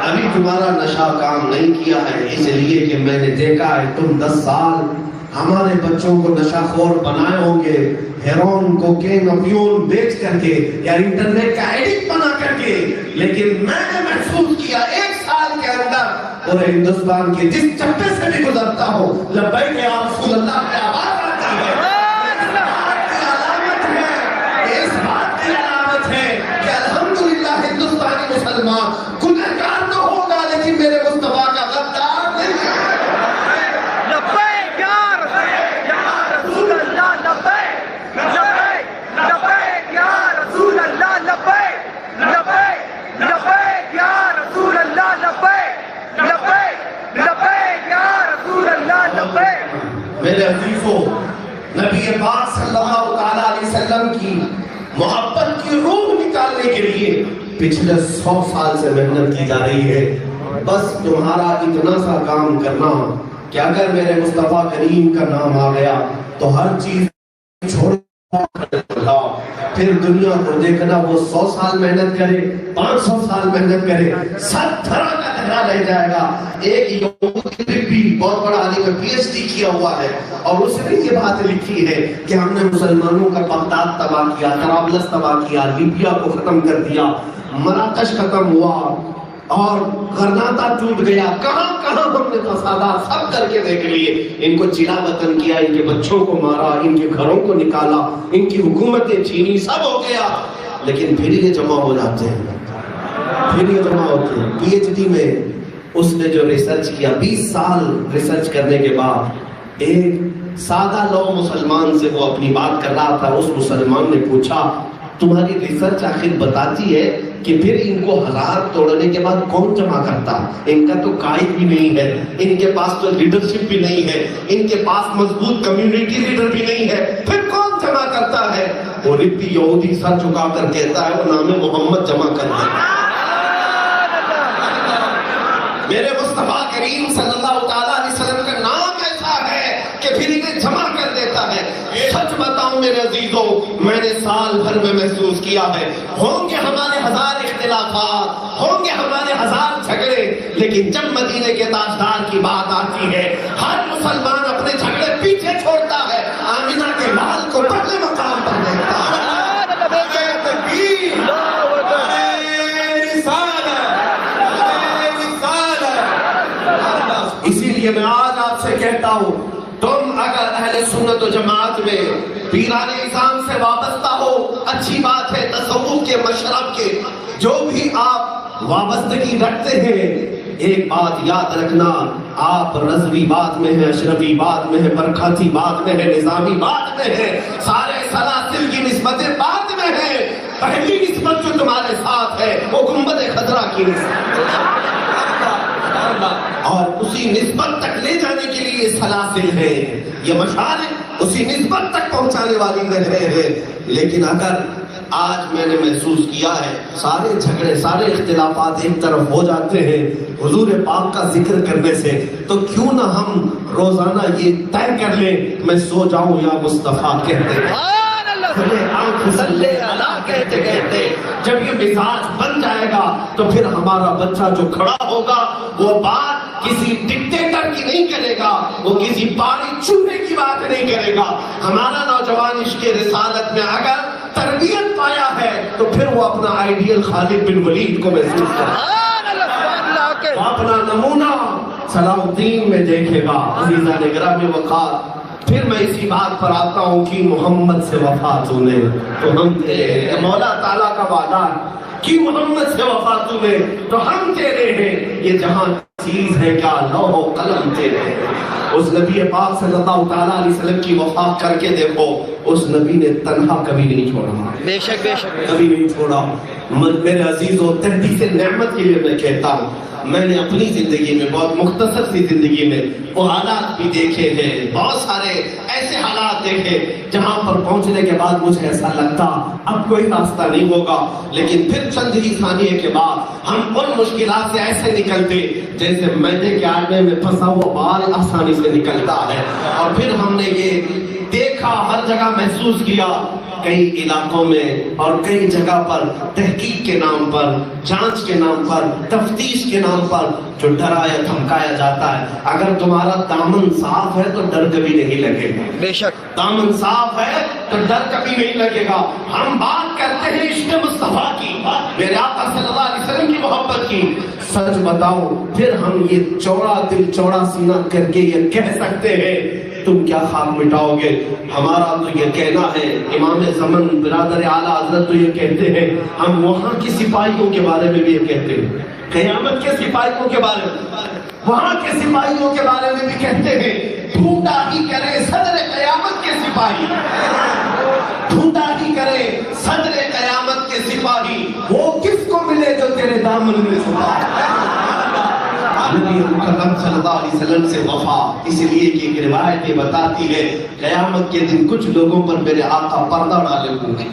ابھی تمہارا نشہ کام نہیں کیا ہے، اس لیے کہ میں نے دیکھا ہے تم 10 سال ہمارے بچوں کو نشہ خور بنائے ہوں گے، ہیروئن، کوکین، افیون بیچ کر کے یا انٹرنیٹ کا ایڈکٹ بنا کر کے. لیکن میں نے محسوس کیا 1 سال کے اندر پورے ہندوستان کے جس چپے سے بھی گزرتا ہو لبیک یا رسول اللہ کی آواز آتی ہے. اس بات کی علامت ہے کہ الحمدللہ ہندوستانی مسلمان گنہگار تو ہوگا لیکن میرے مصطفیٰ کا غدار نہیں ہے. میرے عزیزو، نبی پاک صلی اللہ علیہ وسلم کی محبت کی روح نکالنے کے لیے پچھلے 100 سال سے محنت کی جا رہی ہے. بس تمہارا اتنا سا کام کرنا کہ اگر میرے مصطفیٰ کریم کا نام آ گیا تو ہر چیز چھوڑ پھر دنیا کو دیکھنا. وہ 100 سال محنت کرے، 500 سال محنت کرے، سب دھرا کا دھرا رہ جائے گا. ایک یہودی بھی بہت بڑا عالم ہے، PhD کیا ہوا ہے، اور اس نے یہ بات لکھی ہے کہ ہم نے مسلمانوں کا بغداد تباہ کیا، طرابلس تباہ کیا، لیبیا کو ختم کر دیا، مراکش ختم ہوا اور غرناطہ ٹوٹ گیا، کہاں کہاں ہم نے فسادات سب کر کے دیکھ لیے. ان کو چلا وطن کیا، ان کے بچوں کو مارا، ان کے گھروں کو نکالا، ان کی حکومتیں چھینی، سب ہو گیا. لیکن پھر یہ جمع ہو جاتے ہیں، پھر یہ جمع ہوتے ہیں. PhD میں اس نے جو ریسرچ کیا، 20 سال ریسرچ کرنے کے بعد ایک سادہ لو مسلمان سے وہ اپنی بات کر رہا تھا. اس مسلمان نے پوچھا تمہاری ریسرچ آخر بتاتی ہے کہ پھر ان کو ہزار توڑنے کے بعد کون جمع کرتا؟ ان کا تو قائد بھی نہیں ہے، ان کے پاس تو لیڈرشپ بھی نہیں ہے، ان کے پاس مضبوط کمیونٹی لیڈر بھی نہیں ہے، پھر کون جمع کرتا ہے؟ وہ ربی یہودی سر جھکا کر کہتا ہے وہ نام محمد جمع کرتا ہے. میرے مصطفیٰ کریم صلی اللہ علیہ وسلم کا نام ایسا ہے کہ پھر انہیں جمع کر دیتا ہے. سچ بتاؤں میرے عزیزوں، میں نے سال بھر میں محسوس کیا ہے ہوں گے ہمارے 1000 اختلافات، ہوں گے ہمارے 1000 جھگڑے، لیکن جب مدینے کے تاجدار کی بات آتی ہے ہر مسلمان اپنے جھگڑے پیچھے چھوڑتا ہے، آمینہ کے لال کو پہلے مقام پر دیکھتا ہے. اسی لیے میں آج آپ سے کہتا ہوں، تم اگر اہل سنت و جماعت میں پیران نظام سے وابستہ ہو، اچھی بات ہے، تصوف کے، مشرب کے، جو بھی آپ وابستگی رکھتے ہیں، ایک بات یاد رکھنا، آپ رضوی بات میں ہیں، اشرفی بات میں ہیں، برکاتی بات میں ہیں، نظامی بات میں ہیں، سارے سلاسل کی نسبتیں بات میں ہیں. پہلی نسبت جو تمہارے ساتھ ہے وہ گنبد خضرا کی نسبت، اور اسی نسبت تک لے جانے کے لیے یہ سلاسل ہے، یہ مشارق اسی نسبت تک پہنچانے والی نہریں ہیں. لیکن اگر آج میں نے محسوس کیا ہے سارے جھگڑے، سارے اختلافات ایک طرف ہو جاتے ہیں حضور پاک کا ذکر کرنے سے، تو کیوں نہ ہم روزانہ یہ طے کر لیں میں سو جاؤں یا مصطفیٰ کہتے ہیں، کہتے کہتے جب یہ مزاج بن جائے گا تو پھر ہمارا بچہ جو کھڑا ہوگا وہ بات کسی ڈکٹیٹر کی نہیں کرے گا، وہ کسی پانی چونے کی بات نہیں کرے گا. ہمارا نوجوان عشق رسالت میں اگر تربیت پایا ہے تو پھر وہ اپنا آئیڈیل خالد بن ولید کو محسوس کرے، وہ اپنا نمونہ صلاح الدین میں دیکھے گا. عزیزان گرامی وقار، پھر میں اسی بات پر آتا ہوں کہ محمد سے وفا تونے تو ہم تیرے، مولا تعالیٰ کا وعدہ کی محمد سے وفا تونے تو ہم تیرے ہیں. یہ جہاں چیز ہے کیا لوح و قلم تیرے. اس نبی پاک صلی اللہ تعالیٰ علیہ وسلم کی وفا کر کے دیکھو, اس نبی نے تنہا کبھی نہیں چھوڑا, بے شک بے شک کبھی نہیں چھوڑا. میرے عزیزوں, تحدیث نعمت کے لیے میں کہتا ہوں, میں نے اپنی زندگی میں, بہت مختصر سی زندگی میں, وہ حالات بھی دیکھے ہیں, بہت سارے ایسے حالات دیکھے جہاں پر پہنچنے کے بعد مجھے ایسا لگتا اب کوئی راستہ نہیں ہوگا, لیکن پھر چند ہی ثانیے کے بعد ہم ان مشکلات سے ایسے نکلتے جیسے میدے کے آٹے میں پھنسا ہوا بال آسانی سے نکلتا ہے. اور پھر ہم نے یہ دیکھا, ہر جگہ محسوس کیا, کئی علاقوں میں اور کئی جگہ پر تحقیق کے نام پر, جانچ کے نام پر, تفتیش کے نام پر جو ڈرایا دھمکایا جاتا ہے. اگر تمہارا دامن صاف ہے تو ڈر کبھی نہیں لگے گا. بے شک دامن صاف ہے تو ڈر کبھی نہیں لگے گا. ہم بات کرتے ہیں عشق مصطفیٰ کی, میرے آقا صلی اللہ علیہ وسلم کی محبت کی. سچ بتاؤ, پھر ہم یہ چوڑا دل چوڑا سینہ کر کے یہ کہہ سکتے ہیں تم کیا خاک مٹاؤ گے. ہمارا تو یہ کہنا ہے, امام زمن برادر اعلیٰ حضرت تو یہ کہتے ہیں, ہم وہاں کی سپاہیوں کے بارے میں بھی یہ کہتے ہیں, قیامت کے سپاہیوں کے بارے میں, وہاں کے سپاہیوں کے بارے میں بھی کہتے ہیں, ڈھونڈا ہی کرے صدر قیامت کے سپاہی, ڈھونڈا ہی کرے صدر قیامت کے سپاہی, وہ کس کو ملے جو تیرے دامن میں چھپا. نبی مکرم صلی اللہ علیہ وسلم سے وفا, اس لیے کہ ایک روایت یہ بتاتی ہے قیامت کے دن کچھ لوگوں پر میرے آقا پردہ ڈالے ہوں گے,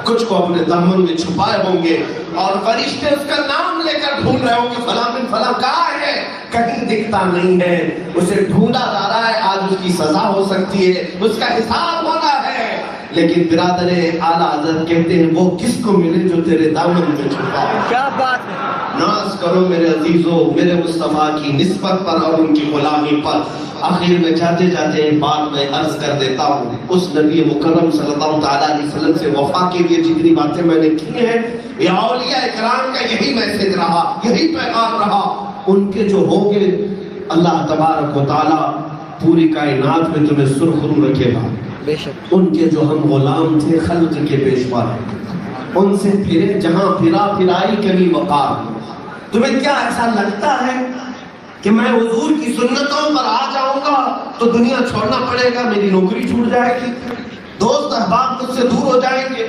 کچھ کو اپنے دامن میں چھپائے ہوں گے, اور فرشتے اس کا نام لے کر ڈھونڈ رہے ہوں گے, فلاں بن فلاں کہاں ہے, کہیں دکھتا نہیں ہے, اسے ڈھونڈا جا رہا ہے. آج اس کی سزا ہو سکتی ہے, اس کا حساب ہونا ہے, لیکن برادر اعلیٰ حضرت کہتے ہیں وہ کس کو ملے جو تیرے دامن میں چھپا. کیا بات ہے. ناز کرو میرے عزیزوں میرے مصطفیٰ کی نسبت پر اور ان کی غلامی پر. آخر میں جاتے جاتے ایک بات میں عرض کر دیتا ہوں, اس نبی مکرم صلی اللہ تعالیٰ علیہ وسلم سے وفا کے لیے جتنی باتیں میں نے کی ہیں, یہ اولیاء اکرام کا یہی میسج رہا, یہی پیغام رہا. ان کے جو ہوں گے اللہ تبارک و تعالیٰ پوری کائنات میں تمہیں سرخرو رکھے گا. بے شک ان کے جو ہم غلام تھے خلق کے پیشوا, ان سے پھرے جہاں پھرا پھرائی کبھی وقار. تمہیں کیا ایسا لگتا ہے کہ میں حضور کی سنتوں پر آ جاؤں گا تو دنیا چھوڑنا پڑے گا, میری نوکری چھوٹ جائے گی, دوست احباب مجھ سے دور ہو جائیں گے؟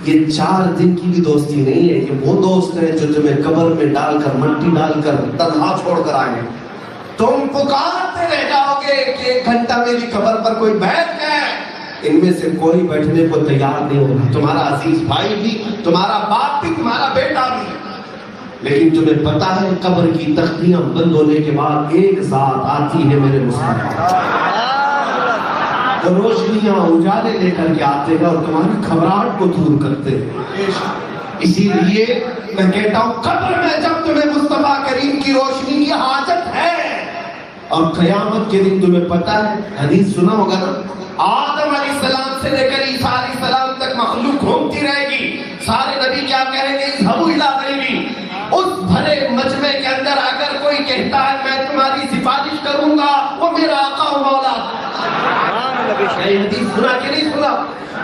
یہ 4 دن کی بھی دوستی نہیں ہے, یہ وہ دوست ہیں جو تمہیں قبر میں ڈال کر, مٹی ڈال کر تنہا چھوڑ کر آئے. تم پکارتے رہ جاؤ گے کہ 1 گھنٹہ میری قبر پر کوئی بیٹھ جائے, ان میں سے کوئی بیٹھنے کو تیار نہیں ہوگا, تمہارا عزیز بھائی بھی, تمہارا باپ بھی, تمہارا بیٹا بھی. لیکن تمہیں پتا ہے قبر کی تختیاں بند ہونے کے بعد ایک ذات آتی ہے میرے مصطفیٰ, روشنیاں اجالے لے کر کے آتے ہیں اور تمہاری گھبراہٹ کو دور کرتے ہیں. اسی لیے میں کہتا ہوں قبر میں جب تمہیں مصطفیٰ کریم کی روشنی کی حاجت ہے, اور قیامت کے دن تمہیں پتا ہے, حدیث سنا ہوگا نا, آدم علیہ السلام سے لے کر عیسیٰ علیہ السلام تک مخلوق گھومتی رہے گی, سارے نبی کیا کہیں گے, اذهبوا الی غیبی. اس بھرے مجمع کے اندر اگر کوئی کہتا ہے میں تمہاری سفارش کروں گا, وہ میرا آقا و مولا. حدیث سنا کہ نہیں سنا؟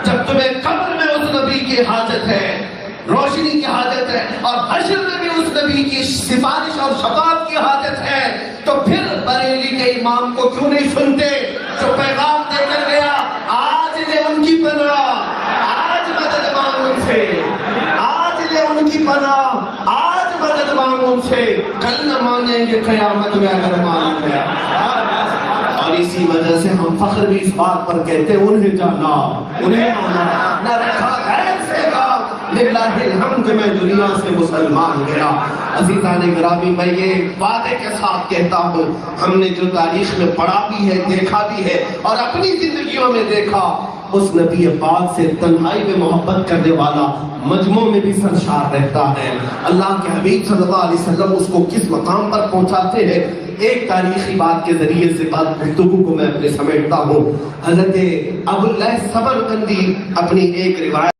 جب تمہیں قبر میں اس نبی کی حاجت ہے, روشنی کی حاجت ہے, اور حشر میں بھی اس نبی کی سفارش اور شفاعت کی حاجت ہے, تو پھر بریلی کے امام کو کیوں نہیں سنتے جو پیغام دے کر گیا, آج لے ان کی پناہ, آج مدد مانگ ان سے, آج لے ان کی پناہ, آج مدد مانگ ان سے, کل نہ مانگیں گے قیامت میں اگر مانگ گیا. اور اسی وجہ سے ہم فخر بھی اس بات پر کہتے ہیں انہیں جانا, انہیں مانا, نہ رکھا غیر سے کا, للہ الحمد میں دنیا سے مسلمان گیا. عزیزان گرامی, میں یہ وعدے کے ساتھ کہتا ہوں, ہم نے جو تاریخ میں پڑھا بھی ہے, دیکھا بھی ہے, اور اپنی زندگیوں میں دیکھا, اس نبی پاک سے تنہائی میں محبت کرنے والا مجموع میں بھی سرشار رہتا ہے. اللہ کے حبیب صلی اللہ علیہ وسلم اس کو کس مقام پر پہنچاتے ہیں, ایک تاریخی بات کے ذریعے سے بات گفتگو کو میں اپنے سمیٹتا ہوں. حضرت ابو اللہ صبر قندی اپنی ایک روایت